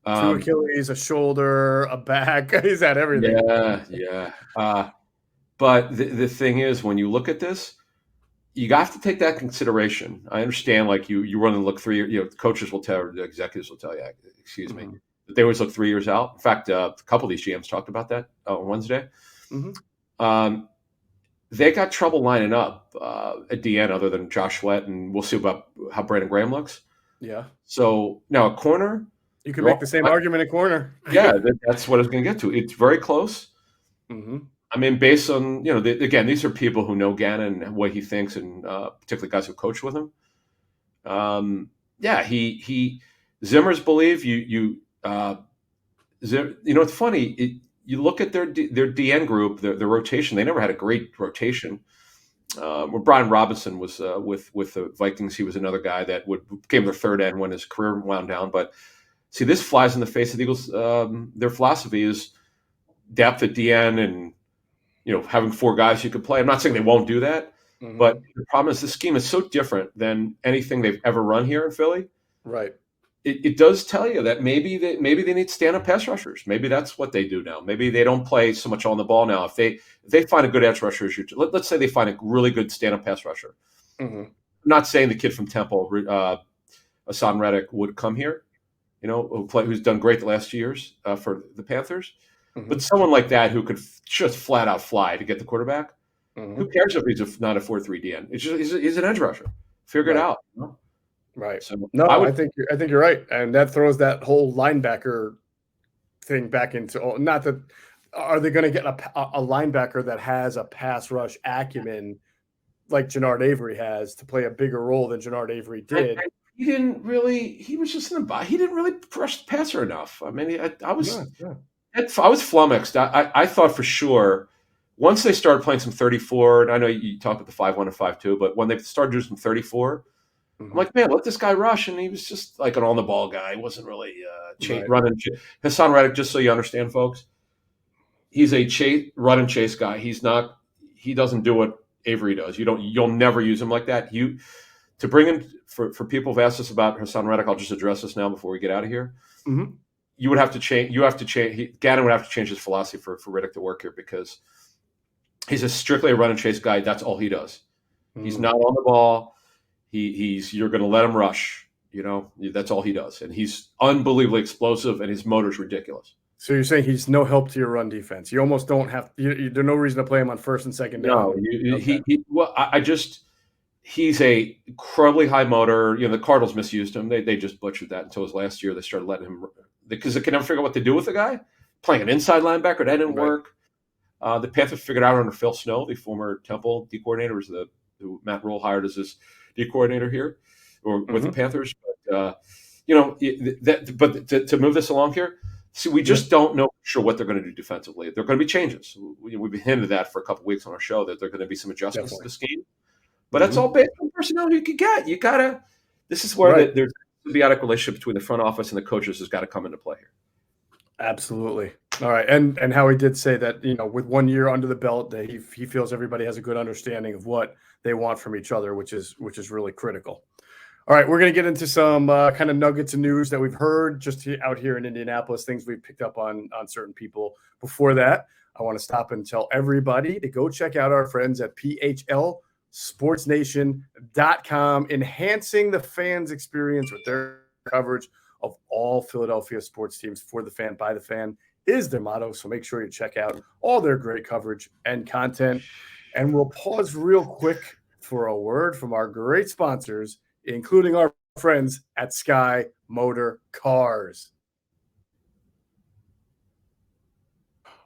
2 Achilles, a shoulder, a back. He's had everything. Yeah. But the thing is, when you look at this, you have to take that consideration. I understand, like you run and look 3 years. Coaches will tell, the executives will tell you, excuse me, that they always look 3 years out. In fact, a couple of these GMs talked about that on Wednesday. They got trouble lining up at DN other than Josh Sweat, and we'll see about how Brandon Graham looks. Yeah. So now a corner. You can make the same argument at corner. Yeah, that's what I was going to get to. It's very close. I mean, based on, again, these are people who know Gannon and what he thinks, and particularly guys who coach with him. Zimmer's believe it's funny. You look at their DN group, their rotation. They never had a great rotation. when Brian Robinson was with the Vikings, he was another guy that became their third end when his career wound down. But see, this flies in the face of the Eagles. Their philosophy is depth at DN and having four guys you could play. I'm not saying they won't do that, but the problem is the scheme is so different than anything they've ever run here in Philly. Right. It does tell you that maybe they need stand-up pass rushers. Maybe that's what they do now. Maybe they don't play so much on the ball now. If they find a good edge rusher, let's say they find a really good stand-up pass rusher. I'm not saying the kid from Temple, Hassan Reddick, would come here, who's done great the last 2 years for the Panthers. But someone like that who could just flat out fly to get the quarterback, who cares if he's not a 4.3 DN? It's just he's an edge rusher. Figure it out. Right. So no, I think you're right, and that throws that whole linebacker thing back into not that. Are they going to get a linebacker that has a pass rush acumen like Jannard Avery has to play a bigger role than Jannard Avery did? He didn't really. He was just in the body. He didn't really rush the passer enough. I mean, I was flummoxed. I thought for sure once they started playing some 34, and I know you talked about the 5-1 and 5-2, but when they started doing some 34. I'm like, man, let this guy rush. And he was just like an on-the-ball guy. He wasn't really running. Hassan Reddick, just so you understand, folks, he's a run and chase guy. He doesn't do what Avery does. You'll never use him like that. To bring in, for people who've asked us about Hassan Reddick, I'll just address this now before we get out of here. You would have to change. Gannon would have to change his philosophy for Reddick to work here because he's strictly a run and chase guy. That's all he does. He's not on the ball. You're going to let him rush, that's all he does. And he's unbelievably explosive and his motor's ridiculous. So you're saying he's no help to your run defense. You almost don't have, there's no reason to play him on first and second down. No, he's a incredibly high motor. The Cardinals misused him. They just butchered that until his last year. They started letting him, because they could never figure out what to do with the guy. Playing an inside linebacker, that didn't work. The Panthers figured out under Phil Snow, the former Temple D coordinator, who Matt Rule hired as his D coordinator here, or with the Panthers. But to move this along here, see, we just don't know for sure what they're going to do defensively. There are going to be changes. We've hinted that for a couple of weeks on our show that there are going to be some adjustments to the scheme. But that's all based on personnel you can get. You gotta. This is where there's a symbiotic relationship between the front office and the coaches has got to come into play here. Absolutely. All right, and Howie did say that with 1 year under the belt, that he feels everybody has a good understanding of what they want from each other, which is really critical. All right, we're going to get into some kind of nuggets of news that we've heard just out here in Indianapolis, things we've picked up on certain people. Before that, I want to stop and tell everybody to go check out our friends at PHLSportsNation.com, enhancing the fans' experience with their coverage of all Philadelphia sports teams. For the fan, by the fan is their motto. So make sure you check out all their great coverage and content. And we'll pause real quick for a word from our great sponsors, including our friends at Sky Motor Cars.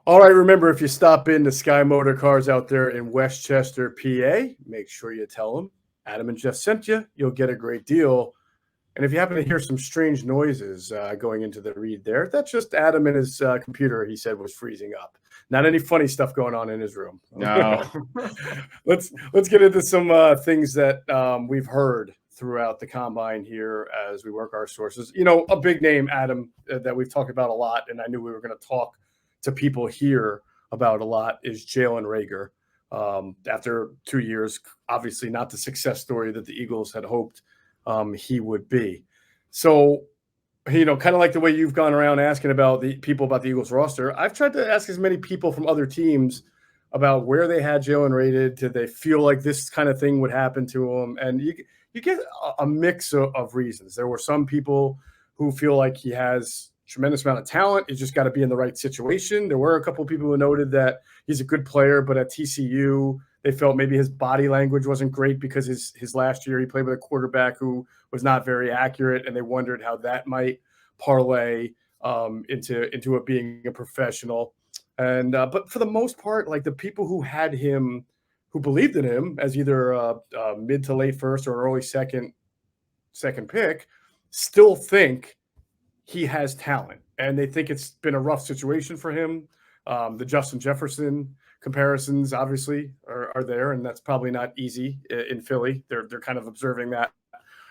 All right, remember, if you stop in to Sky Motor Cars out there in Westchester, PA, make sure you tell them Adam and Geoff sent you. You'll get a great deal. And if you happen to hear some strange noises going into the read there, that's just Adam and his computer, he said, was freezing up. Not any funny stuff going on in his room. No. Let's get into some things that we've heard throughout the combine here as we work our sources. A big name, Adam, that we've talked about a lot, and I knew we were going to talk to people here about a lot, is Jalen Reagor. After 2 years, obviously not the success story that the Eagles had hoped he would be. So, kind of like the way you've gone around asking about the people about the Eagles roster, I've tried to ask as many people from other teams about where they had Jalen rated. Did they feel like this kind of thing would happen to him? And you get a mix of reasons. There were some people who feel like he has tremendous amount of talent. He's just got to be in the right situation. There were a couple of people who noted that he's a good player, but at TCU, they felt maybe his body language wasn't great because his last year he played with a quarterback who was not very accurate, and they wondered how that might parlay into it being a professional. And but for the most part, like the people who had him, who believed in him as either a mid to late first or early second pick, still think he has talent, and they think it's been a rough situation for him The Justin Jefferson comparisons obviously are there, and that's probably not easy in Philly. They're kind of observing that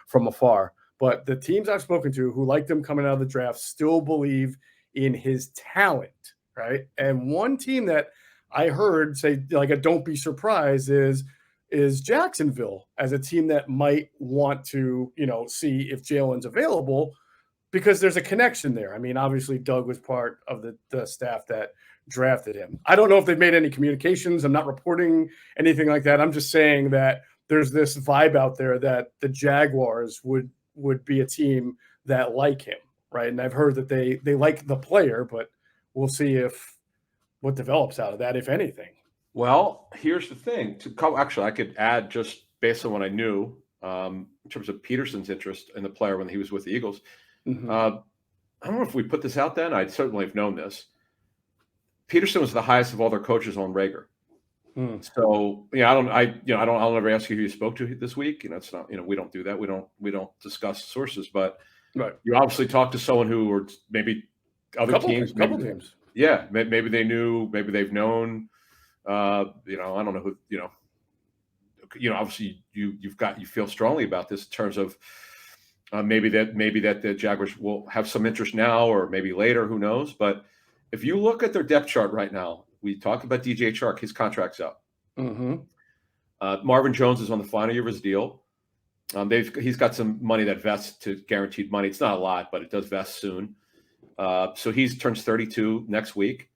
from afar. But the teams I've spoken to who liked him coming out of the draft still believe in his talent, right? And one team that I heard say like a don't be surprised is Jacksonville as a team that might want to, see if Jalen's available because there's a connection there. I mean, obviously Doug was part of the staff that drafted him. I don't know if they've made any communications. I'm not reporting anything like that. I'm just saying that there's this vibe out there that the Jaguars would be a team that like him, right? And I've heard that they like the player, but we'll see if what develops out of that, if anything. Well, here's the thing. Actually, I could add just based on what I knew in terms of Peterson's interest in the player when he was with the Eagles. Mm-hmm. I don't know if we put this out then. I'd certainly have known this. Peterson was the highest of all their coaches on Reagor. So I'll never ask you who you spoke to this week. It's not, we don't do that. We don't discuss sources, but right. You obviously talked to someone who, or maybe other teams, couple teams. Yeah, maybe they knew, maybe they've known. I don't know who. Obviously you feel strongly about this in terms of maybe that the Jaguars will have some interest now or maybe later. Who knows? But if you look at their depth chart right now. We talked about DJ Chark. His contract's up. Mm-hmm. Marvin Jones is on the final year of his deal. He's got some money that vests to guaranteed money. It's not a lot, but it does vest soon. So he turns 32 next week.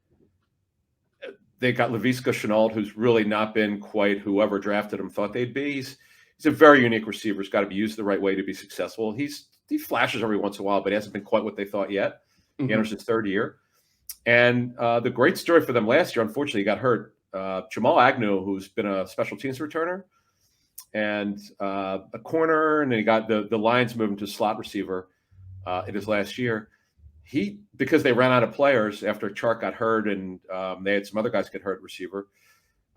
They got Laviska Shenault, who's really not been quite whoever drafted him thought they'd be. He's a very unique receiver. He's got to be used the right way to be successful. He flashes every once in a while, but he hasn't been quite what they thought yet. Mm-hmm. He enters his third year. And the great story for them last year, unfortunately, he got hurt. Jamal Agnew, who's been a special teams returner and a corner, and then he got the Lions moved him to slot receiver in his last year. Because they ran out of players after Chark got hurt, and they had some other guys get hurt at receiver.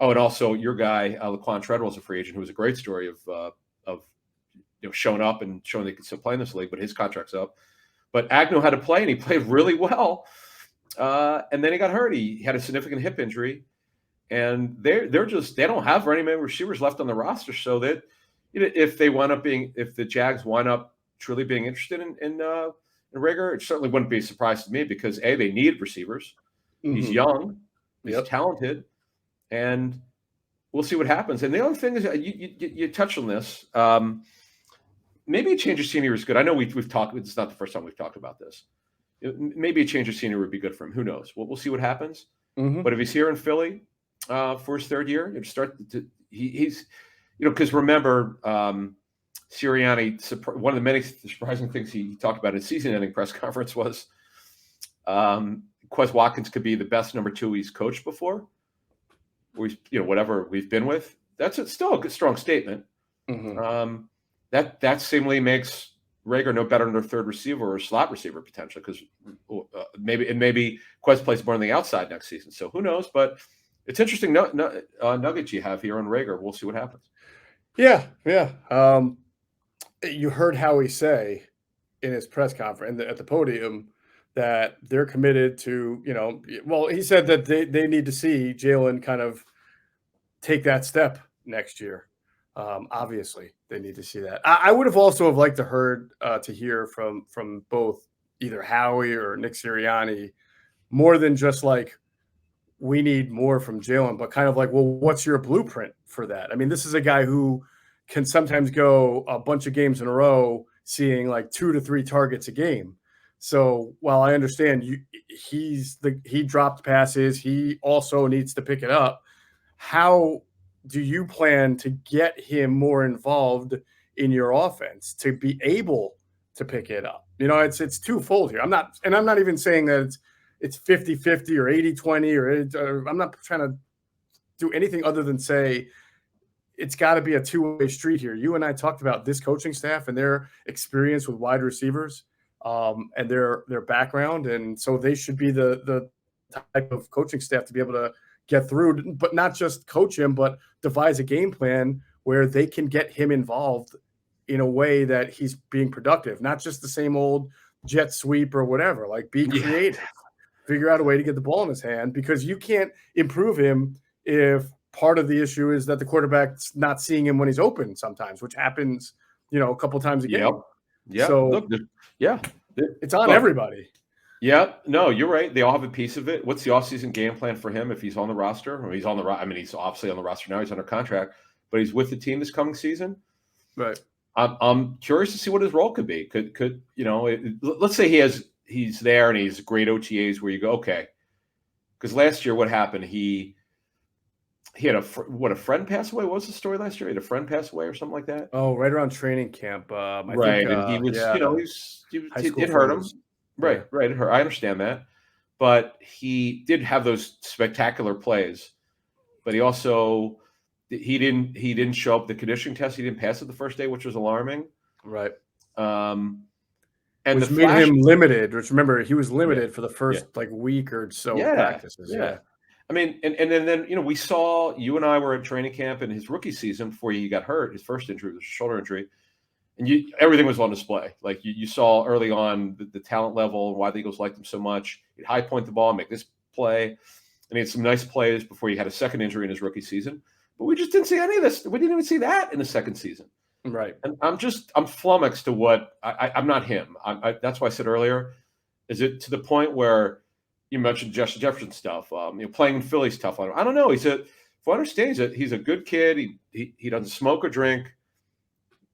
Oh, and also your guy Laquan Treadwell is a free agent, who was a great story of showing up and showing they could still play in this league, but his contract's up. But Agnew had to play, and he played really well. And then he got hurt. He had a significant hip injury, and they don't have very many receivers left on the roster. So that if the Jags wind up truly being interested in Reagor, it certainly wouldn't be a surprise to me because they need receivers. Mm-hmm. He's young, he's talented, and we'll see what happens. And the other thing is you touched on this. Maybe a change of scenery is good. I know we've talked. It's not the first time we've talked about this. Maybe a change of scenery would be good for him. Who knows? We'll see what happens. Mm-hmm. But if he's here in Philly for his third year, he's because remember Sirianni. One of the many surprising things he talked about in his season-ending press conference was Quez Watkins could be the best number 2 he's coached before. Whatever we've been with. That's still a good, strong statement. Mm-hmm. That seemingly makes Reagor no better than their third receiver or slot receiver potentially, because maybe Quez plays more on the outside next season. So who knows? But it's interesting nuggets you have here on Reagor. We'll see what happens. Yeah. You heard Howie say in his press conference at the podium that they're committed to, he said that they need to see Jalen kind of take that step next year. Obviously, they need to see that. I would have also liked to hear from both either Howie or Nick Sirianni more than just like we need more from Jalen, but kind of like, well, what's your blueprint for that? I mean, this is a guy who can sometimes go a bunch of games in a row seeing like 2 to 3 targets a game. So while I understand he dropped passes, he also needs to pick it up. How do you plan to get him more involved in your offense to be able to pick it up? It's twofold here. I'm not even saying that it's 50-50 or 80-20 or I'm not trying to do anything other than say it's got to be a two-way street here. You and I talked about this coaching staff and their experience with wide receivers and their background. And so they should be the type of coaching staff to be able to get through, but not just coach him, but devise a game plan where they can get him involved in a way that he's being productive, not just the same old jet sweep or whatever. Like be creative. figure out a way to get the ball in his hand, because you can't improve him if part of the issue is that the quarterback's not seeing him when he's open sometimes, which happens, a couple times a game. Yeah. So look, it's on everybody. Yeah, no, you're right. They all have a piece of it. What's the offseason game plan for him if he's on the roster? He's on the he's obviously on the roster now. He's under contract, but he's with the team this coming season. Right. I'm curious to see what his role could be. Could let's say he's there and he's great OTAs where you go, okay. Because last year, what happened? He had a friend pass away. What was the story last year? He had a friend pass away or something like that. Oh, right around training camp. I right, think, and he was, it hurt him. Right, Yeah. right. It hurt. I understand that, but he did have those spectacular plays. But he also he didn't show up the conditioning test. He didn't pass it the first day, which was alarming. Right. And which made him limited. Which, remember, he was limited for the first week or so of practices. Yeah. I mean, and then we saw, you and I were at training camp in his rookie season before he got hurt. His first injury was a shoulder injury. And everything was on display. Like you saw early on the talent level and why the Eagles liked him so much. He'd high point the ball, make this play. And he had some nice plays before he had a second injury in his rookie season. But we just didn't see any of this. We didn't even see that in the second season. Right. And I'm flummoxed to what I'm not him. That's why I said earlier, is it to the point where you mentioned Jefferson stuff, playing in Philly's tough on him. I don't know. If I understand, he's a good kid. He doesn't smoke or drink.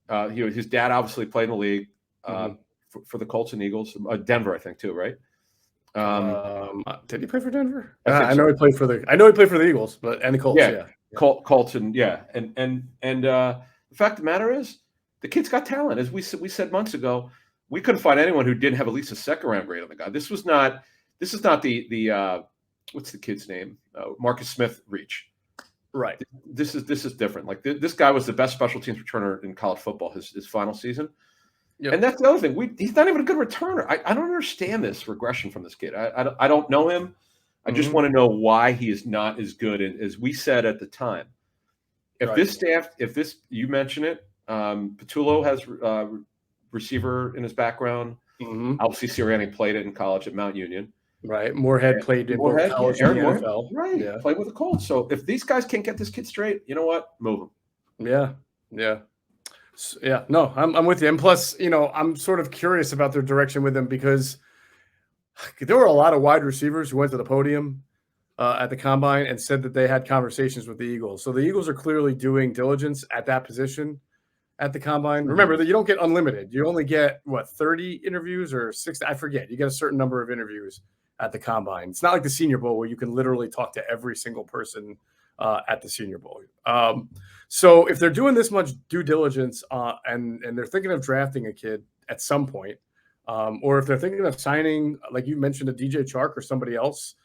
His dad obviously played in the league for the Colts and Eagles, Denver, I think too, right? Did he play for Denver? I know he played for the Eagles, and the Colts. Yeah. Colts and the fact of the matter is, the kid's got talent. As we said months ago, we couldn't find anyone who didn't have at least a second round grade on the guy. This is not the what's the kid's name? Marcus Smith reach. Right. This is different. Like this guy was the best special teams returner in college football his final season. Yep. And that's the other thing. He's not even a good returner. I don't understand this regression from this kid. I don't know him. I just want to know why he is not as good as we said at the time. If this staff, you mention it, Patullo has receiver in his background. Obviously, Sirianni played it in college at Mount Union. Right. Moorhead played in both college and the NFL. Right. Yeah. Played with the Colts. So if these guys can't get this kid straight, you know what? Move him. Yeah. Yeah. Yeah. No, I'm with you. And plus, I'm sort of curious about their direction with him, because there were a lot of wide receivers who went to the podium at the combine and said that they had conversations with the Eagles. So the Eagles are clearly doing diligence at that position at the combine. Remember that you don't get unlimited. You only get 30 interviews or 60. I forget. You get a certain number of interviews at the combine. It's not like the Senior Bowl where you can literally talk to every single person at the Senior Bowl. So if they're doing this much due diligence and they're thinking of drafting a kid at some point, or if they're thinking of signing, like you mentioned, a DJ Chark or somebody else,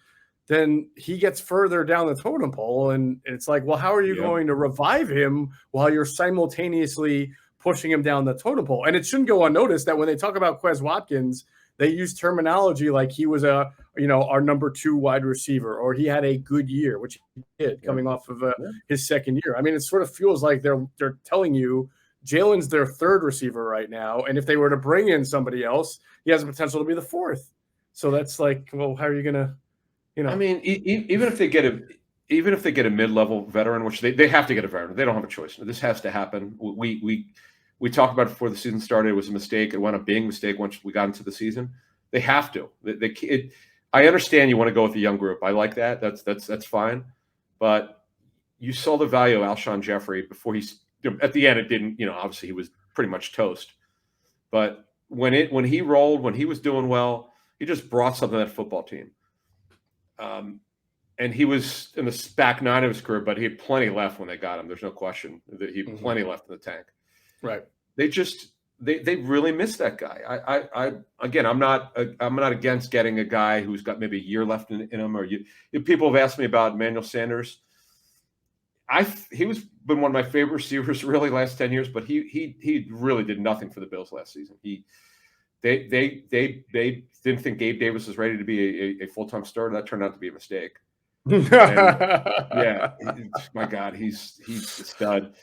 then he gets further down the totem pole. And it's like, well, how are you going to revive him while you're simultaneously pushing him down the totem pole? And it shouldn't go unnoticed that when they talk about Quez Watkins, they use terminology like he was our number 2 wide receiver, or he had a good year, which he did coming off of his second year. I mean, it sort of feels like they're telling you Jalen's their 3rd receiver right now, and if they were to bring in somebody else, he has the potential to be the 4th. So that's like, well, how are you gonna, I mean, even if they get a mid-level veteran, which they have to get a veteran, they don't have a choice. This has to happen. We talked about it before the season started. It was a mistake. It wound up being a mistake once we got into the season. They have to. I understand you want to go with a young group. I like that. That's fine. But you saw the value of Alshon Jeffrey before at the end. It didn't. Obviously he was pretty much toast. But when he rolled, when he was doing well, he just brought something to that football team. And he was in the back 9 of his career, but he had plenty left when they got him. There's no question that he had plenty left in the tank. Right. They really missed that guy. I'm not against getting a guy who's got maybe a year left in him. Or people have asked me about Emmanuel Sanders. He was been one of my favorite receivers really last 10 years, but he really did nothing for the Bills last season. They didn't think Gabe Davis was ready to be a full-time starter. That turned out to be a mistake. And, my God, he's a stud.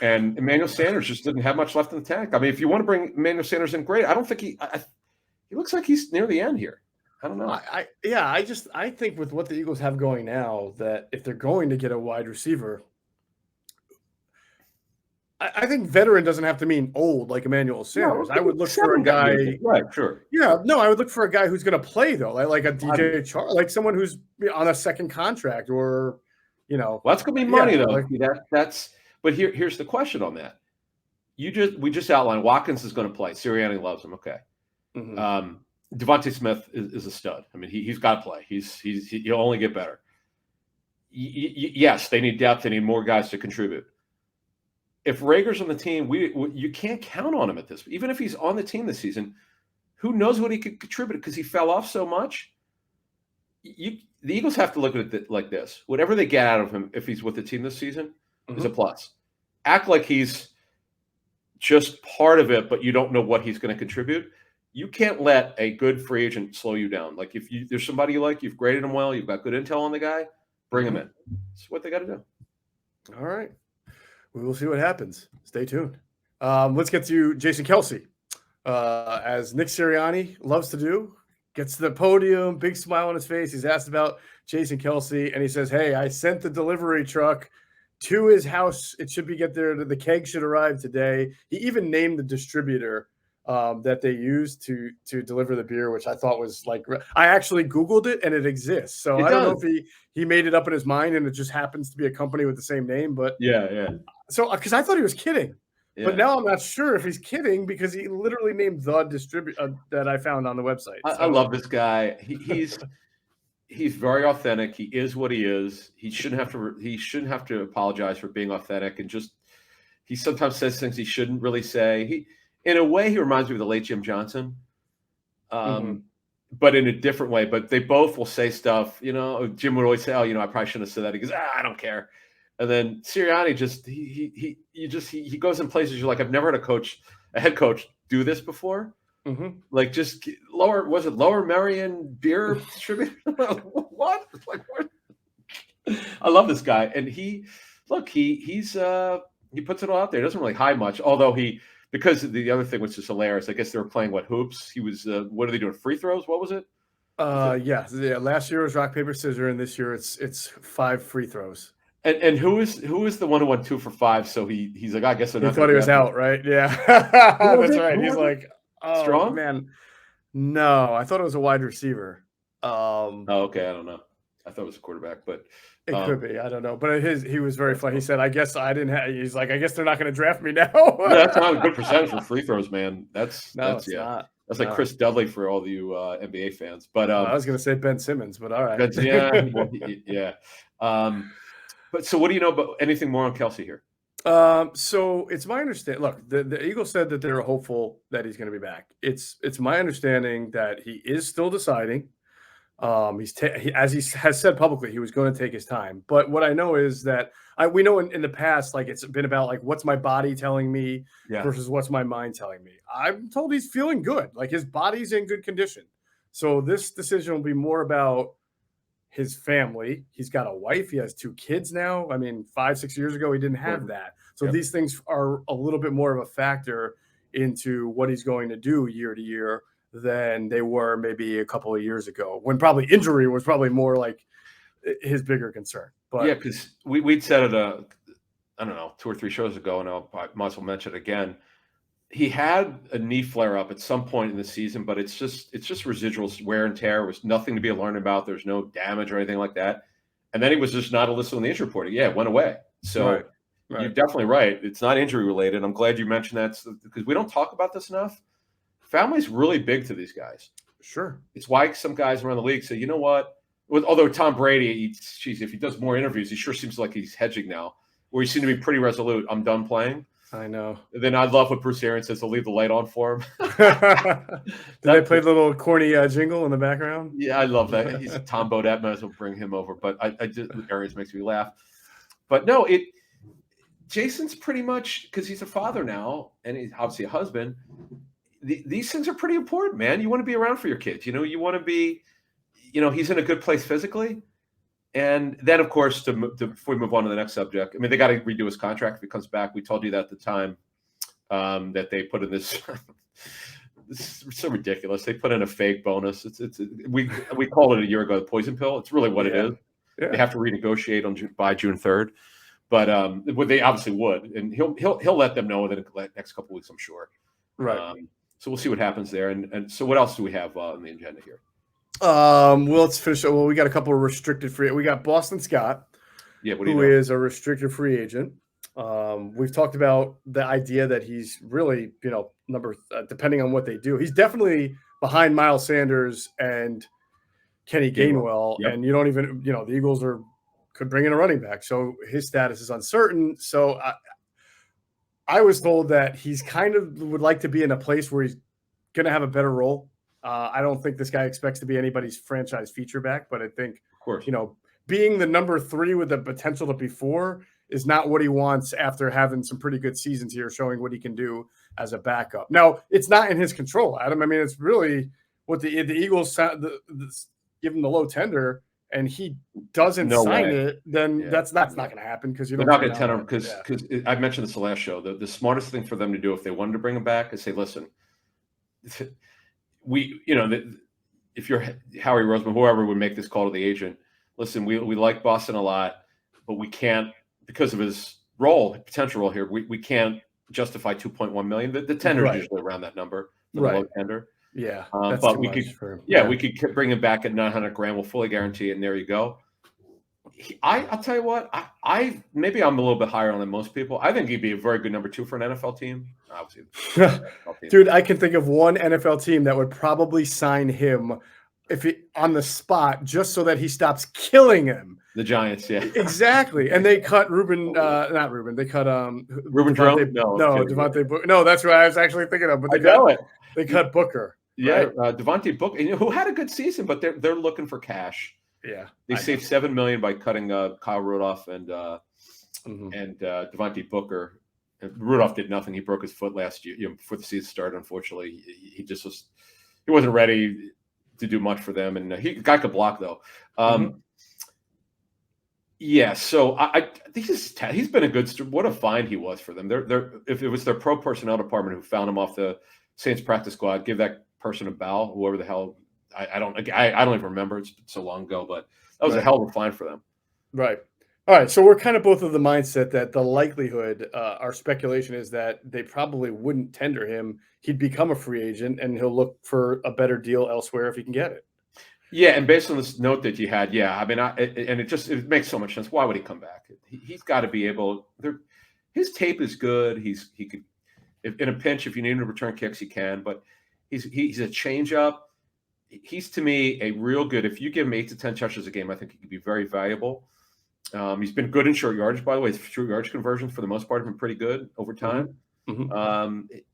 And Emmanuel Sanders just didn't have much left in the tank. I mean, if you want to bring Emmanuel Sanders in, great. I don't think he looks like he's near the end here. I don't know. I think with what the Eagles have going now, that if they're going to get a wide receiver, I think veteran doesn't have to mean old like Emmanuel No, Sanders. I would look for a 7 got guy. moved. Right, sure. Yeah, no, I would look for a guy who's going to play though, like a I DJ Char, like someone who's on a second contract, or Well, that's gonna be money yeah, though. like That's but here's the question on that. We just outlined Watkins is going to play. Sirianni loves him. Okay. mhm. Devontae Smith is a stud. I mean, he's got to play. He'll only get better. Yes, they need depth. They need more guys to contribute. If Reagor's on the team, you can't count on him at this. Even if he's on the team this season, who knows what he could contribute because he fell off so much. The Eagles have to look at it like this. Whatever they get out of him, if he's with the team this season, is a plus. Act like he's just part of it, but you don't know what he's going to contribute. You can't let a good free agent slow you down. Like if there's somebody you like, you've graded him well, you've got good intel on the guy, bring him in. That's what they got to do. All right. We will see what happens. Stay tuned. Let's get to Jason Kelce. As Nick Sirianni loves to do, gets to the podium, big smile on his face. He's asked about Jason Kelce, and he says, "Hey, I sent the delivery truck to his house. It should get there. The keg should arrive today." He even named the distributor that they used to deliver the beer, which I thought was like, I actually Googled it and it exists. So I don't know if he made it up in his mind and it just happens to be a company with the same name. But yeah. So because I thought he was kidding. Yeah. But now I'm not sure if he's kidding because he literally named the distributor that I found on the website. I love this guy. He's very authentic. He is what he is. He shouldn't have to apologize for being authentic, and he sometimes says things he shouldn't really say. In a way, he reminds me of the late Jim Johnson, but in a different way. But they both will say stuff. Jim would always say, "Oh, I probably shouldn't have said that." He goes, "I don't care." And then Sirianni he goes in places you're like, I've never had a head coach do this before. Like just Lower Merion beer distributor? What? Like what? I love this guy, and he puts it all out there. He doesn't really hide much, although because the other thing was just hilarious. I guess they were playing hoops. He was what are they doing? Free throws? What was it? Yeah. Last year was rock paper scissors, and this year it's 5 free throws. And who is the one who went 2 for 5? So he's like, I guess he thought he was out, right? Yeah, that's right. He's like, oh Strong? Man, no, I thought it was a wide receiver. Okay, I don't know. I thought it was a quarterback, but it could be. I don't know. But he was very funny. He said, I guess I didn't have. He's like, I guess they're not going to draft me now. That's not a good percentage for free throws, man. That's not. That's like Chris Dudley for all you NBA fans. But I was going to say Ben Simmons, but all right. Yeah. But so what do you know about anything more on Kelce here? So it's my understanding. Look, the Eagles said that they're hopeful that he's going to be back. It's my understanding that he is still deciding. As he has said publicly, he was going to take his time. But what I know is that we know in the past, like it's been about like what's my body telling me versus what's my mind telling me. I'm told he's feeling good, like his body's in good condition. So this decision will be more about his family. He's got a wife. He has 2 kids now. I mean, 5-6 years ago, he didn't have that. So these things are a little bit more of a factor into what he's going to do year to year than they were maybe a couple of years ago, when probably injury was probably more like his bigger concern. But yeah, because we'd said it, I don't know, 2 or 3 shows ago, and I might as well mention it again. He had a knee flare up at some point in the season, but it's just residual wear and tear. It was nothing to be alarmed about. There's no damage or anything like that. And then he was just not listed on the injury report. Yeah, it went away. So you're definitely right. It's not injury related. I'm glad you mentioned that because we don't talk about this enough. Family's really big to these guys. Sure. It's why some guys around the league say, you know what? Although Tom Brady, if he does more interviews, he sure seems like he's hedging now, where he seemed to be pretty resolute. I'm done playing. I know. And then I love what Bruce Arians says. He'll leave the light on for him. Did they play the little corny jingle in the background? Yeah, I love that. He's Tom Bodett. Might as well bring him over. But I just Arians makes me laugh. But no, Jason's pretty much, because he's a father now, and he's obviously a husband. These things are pretty important, man. You want to be around for your kids. You want to be, he's in a good place physically. And then, of course, before we move on to the next subject, I mean, they got to redo his contract if he comes back. We told you that at the time that they put in this this is so ridiculous. They put in a fake bonus. We called it a year ago the poison pill. It's really what it is. Yeah. They have to renegotiate by June 3rd, but they obviously would, and he'll let them know within the next couple of weeks, I'm sure. Right. So we'll see what happens there. And so what else do we have on the agenda here? Well, let's finish. Well, we got a couple of restricted free. We got Boston Scott, who is a restricted free agent. We've talked about the idea that he's really, depending on what they do, he's definitely behind Miles Sanders and Kenny Gainwell. Yep. And you don't even, the Eagles could bring in a running back. So his status is uncertain. So I was told that he's kind of would like to be in a place where he's going to have a better role. I don't think this guy expects to be anybody's franchise feature back, but I think, of course, being the number 3 with the potential to be 4 is not what he wants after having some pretty good seasons here, showing what he can do as a backup. Now, it's not in his control, Adam. I mean, it's really what the Eagles give him the low tender, and he doesn't sign it. Then that's not going to happen because they're not going to tender him because I mentioned this the last show. The smartest thing for them to do if they wanted to bring him back is say, listen, if you're Howie, Roseman, whoever would make this call to the agent, listen, we like Boston a lot, but we can't, because of his potential role here, we can't justify $2.1 million. The tender is usually around that number for the low tender. Yeah, but we could bring him back at $900,000. We'll fully guarantee it, and there you go. I'll tell you what, maybe I'm a little bit higher on than most people. I think he'd be a very good number 2 for an NFL team. Obviously, dude, I can think of one NFL team that would probably sign him on the spot just so that he stops killing him. The Giants, yeah, exactly. And they cut not Ruben. They cut Ruben Drone. Devontae Booker. No, that's what I was actually thinking of. But they cut Booker. Yeah, right? Devontae Booker, who had a good season, but they're looking for cash. Yeah, they saved $7 million by cutting Kyle Rudolph and Devontae Booker. And Rudolph did nothing. He broke his foot last year, before the season started. Unfortunately, he wasn't ready to do much for them, and he guy could block though. Yeah, so he's been a good. What a find he was for them. If it was their pro personnel department who found him off the Saints practice squad, give that person a bow. Whoever the hell. I don't even remember. It's been so long ago, but that was a hell of a find for them. Right. All right. So we're kind of both of the mindset that the likelihood, our speculation is that they probably wouldn't tender him. He'd become a free agent and he'll look for a better deal elsewhere if he can get it. Yeah. And based on this note that you had, I mean, it makes so much sense. Why would he come back? He's got to be able his tape is good. He could, in a pinch, if you need him to return kicks, he can, but he's a changeup. He's, to me, a real good. If you give him 8 to 10 touches a game, I think he could be very valuable. He's been good in short yardage, by the way. His short yardage conversions, for the most part, have been pretty good over time.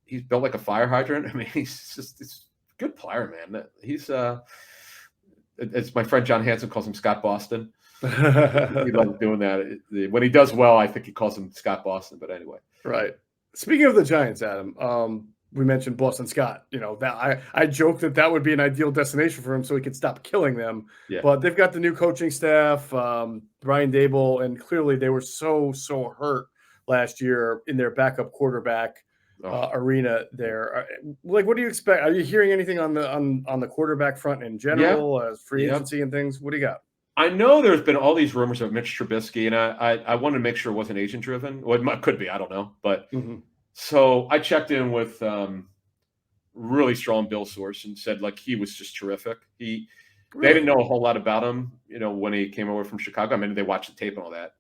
He's built like a fire hydrant. I mean, he's a good player, man. He's as my friend John Hansen calls him, Scott Boston. He loves doing that. When he does well, I think he calls him Scott Boston. But anyway, right. Speaking of the Giants, Adam. We mentioned Boston Scott. That I joked that would be an ideal destination for him, so he could stop killing them. Yeah. But they've got the new coaching staff, Brian Dable, and clearly they were so hurt last year in their backup quarterback arena. There, like, what do you expect? Are you hearing anything on the quarterback front in general, as free agency and things? What do you got? I know there's been all these rumors of Mitch Trubisky, and I wanted to make sure it wasn't agent driven. Well, it could be. I don't know, but. So I checked in with really strong Bill source and said, like, he was just terrific. They didn't know a whole lot about him, when he came over from Chicago. I mean, they watched the tape and all that,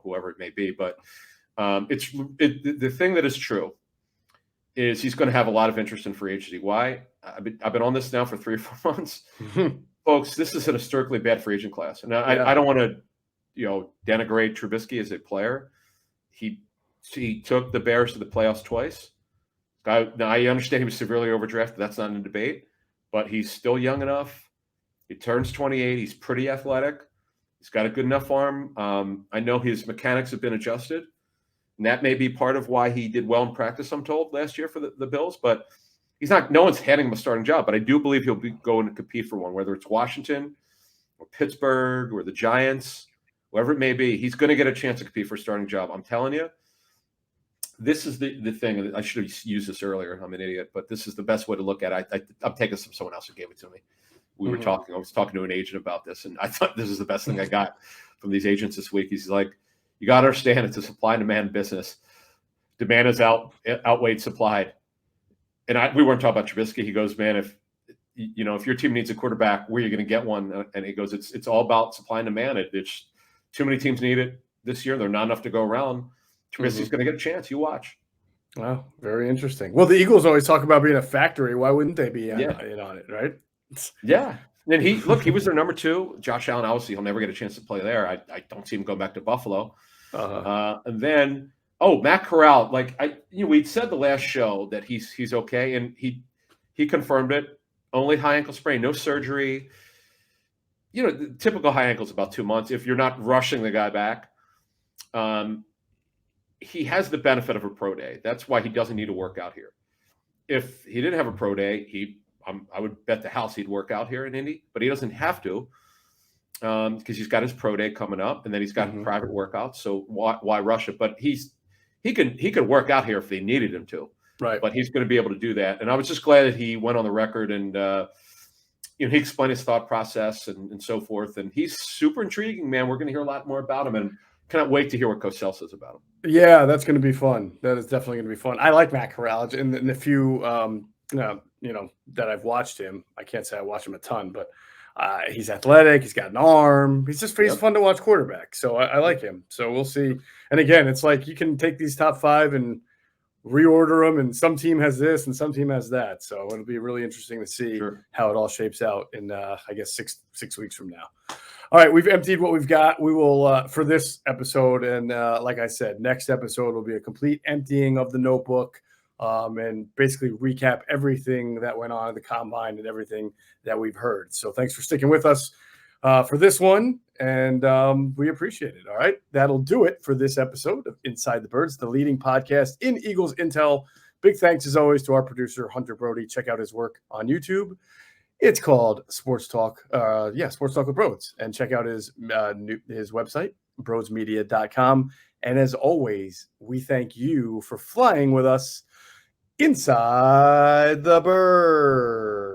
whoever it may be. But the thing that is true is he's going to have a lot of interest in free agency. Why? I've been on this now for 3 or 4 months. Folks, this is an historically bad free agent class. And I don't want to, denigrate Trubisky as a player. He took the Bears to the playoffs twice. Now, I understand he was severely overdrafted. That's not in the debate. But he's still young enough. He turns 28. He's pretty athletic. He's got a good enough arm. I know his mechanics have been adjusted. And that may be part of why he did well in practice, I'm told, last year for the Bills. But no one's handing him a starting job. But I do believe he'll be going to compete for one, whether it's Washington or Pittsburgh or the Giants, whoever it may be. He's going to get a chance to compete for a starting job. I'm telling you. this is the thing. I should have used this earlier. I'm an idiot, but this is the best way to look at it. I'm taking this from someone else who gave it to me. I was talking to an agent about this, and I thought this is the best thing I got from these agents this week. He's like, you got to understand it's a supply and demand business. Demand is outweighed supplied. And we weren't talking about Trubisky. He goes, man, if your team needs a quarterback, where are you going to get one? And he goes, it's all about supply and demand. It's too many teams need it this year. They're not enough to go around. Trubisky's going to get a chance. You watch. Wow, very interesting. Well, the Eagles always talk about being a factory. Why wouldn't they be in on it, right? Yeah. And he was their number 2. Josh Allen, obviously, he'll never get a chance to play there. I don't see him going back to Buffalo. And then, Matt Corral, we said the last show that he's okay, and he confirmed it. Only high ankle sprain, no surgery. The typical high ankle is about 2 months if you're not rushing the guy back. He has the benefit of a pro day. That's why he doesn't need to work out here. If he didn't have a pro day, I would bet the house he'd work out here in Indy, but he doesn't have to because he's got his pro day coming up, and then he's got private workouts. So why rush it? But he could work out here if they needed him to. Right. But he's going to be able to do that. And I was just glad that he went on the record and he explained his thought process and so forth. And he's super intriguing, man. We're going to hear a lot more about him, and cannot wait to hear what Cosell says about him. Yeah, that's going to be fun. That is definitely going to be fun. I like Matt Corral. In the few, that I've watched him, I can't say I watch him a ton, but he's athletic. He's got an arm. He's fun to watch quarterback. So I like him. So we'll see. And again, it's like you can take these top 5 and reorder them, and some team has this and some team has that. So it'll be really interesting to see how it all shapes out in, I guess, six weeks from now. All right, we've emptied what we've got. We will, for this episode, and like I said, next episode will be a complete emptying of the notebook and basically recap everything that went on at the Combine and everything that we've heard. So thanks for sticking with us for this one, and we appreciate it. All right, that'll do it for this episode of Inside the Birds, the leading podcast in Eagles Intel. Big thanks, as always, to our producer, Hunter Brody. Check out his work on YouTube. It's called Sports Talk. Sports Talk with Broads. And check out his website, broadsmedia.com. And as always, we thank you for flying with us inside the bird.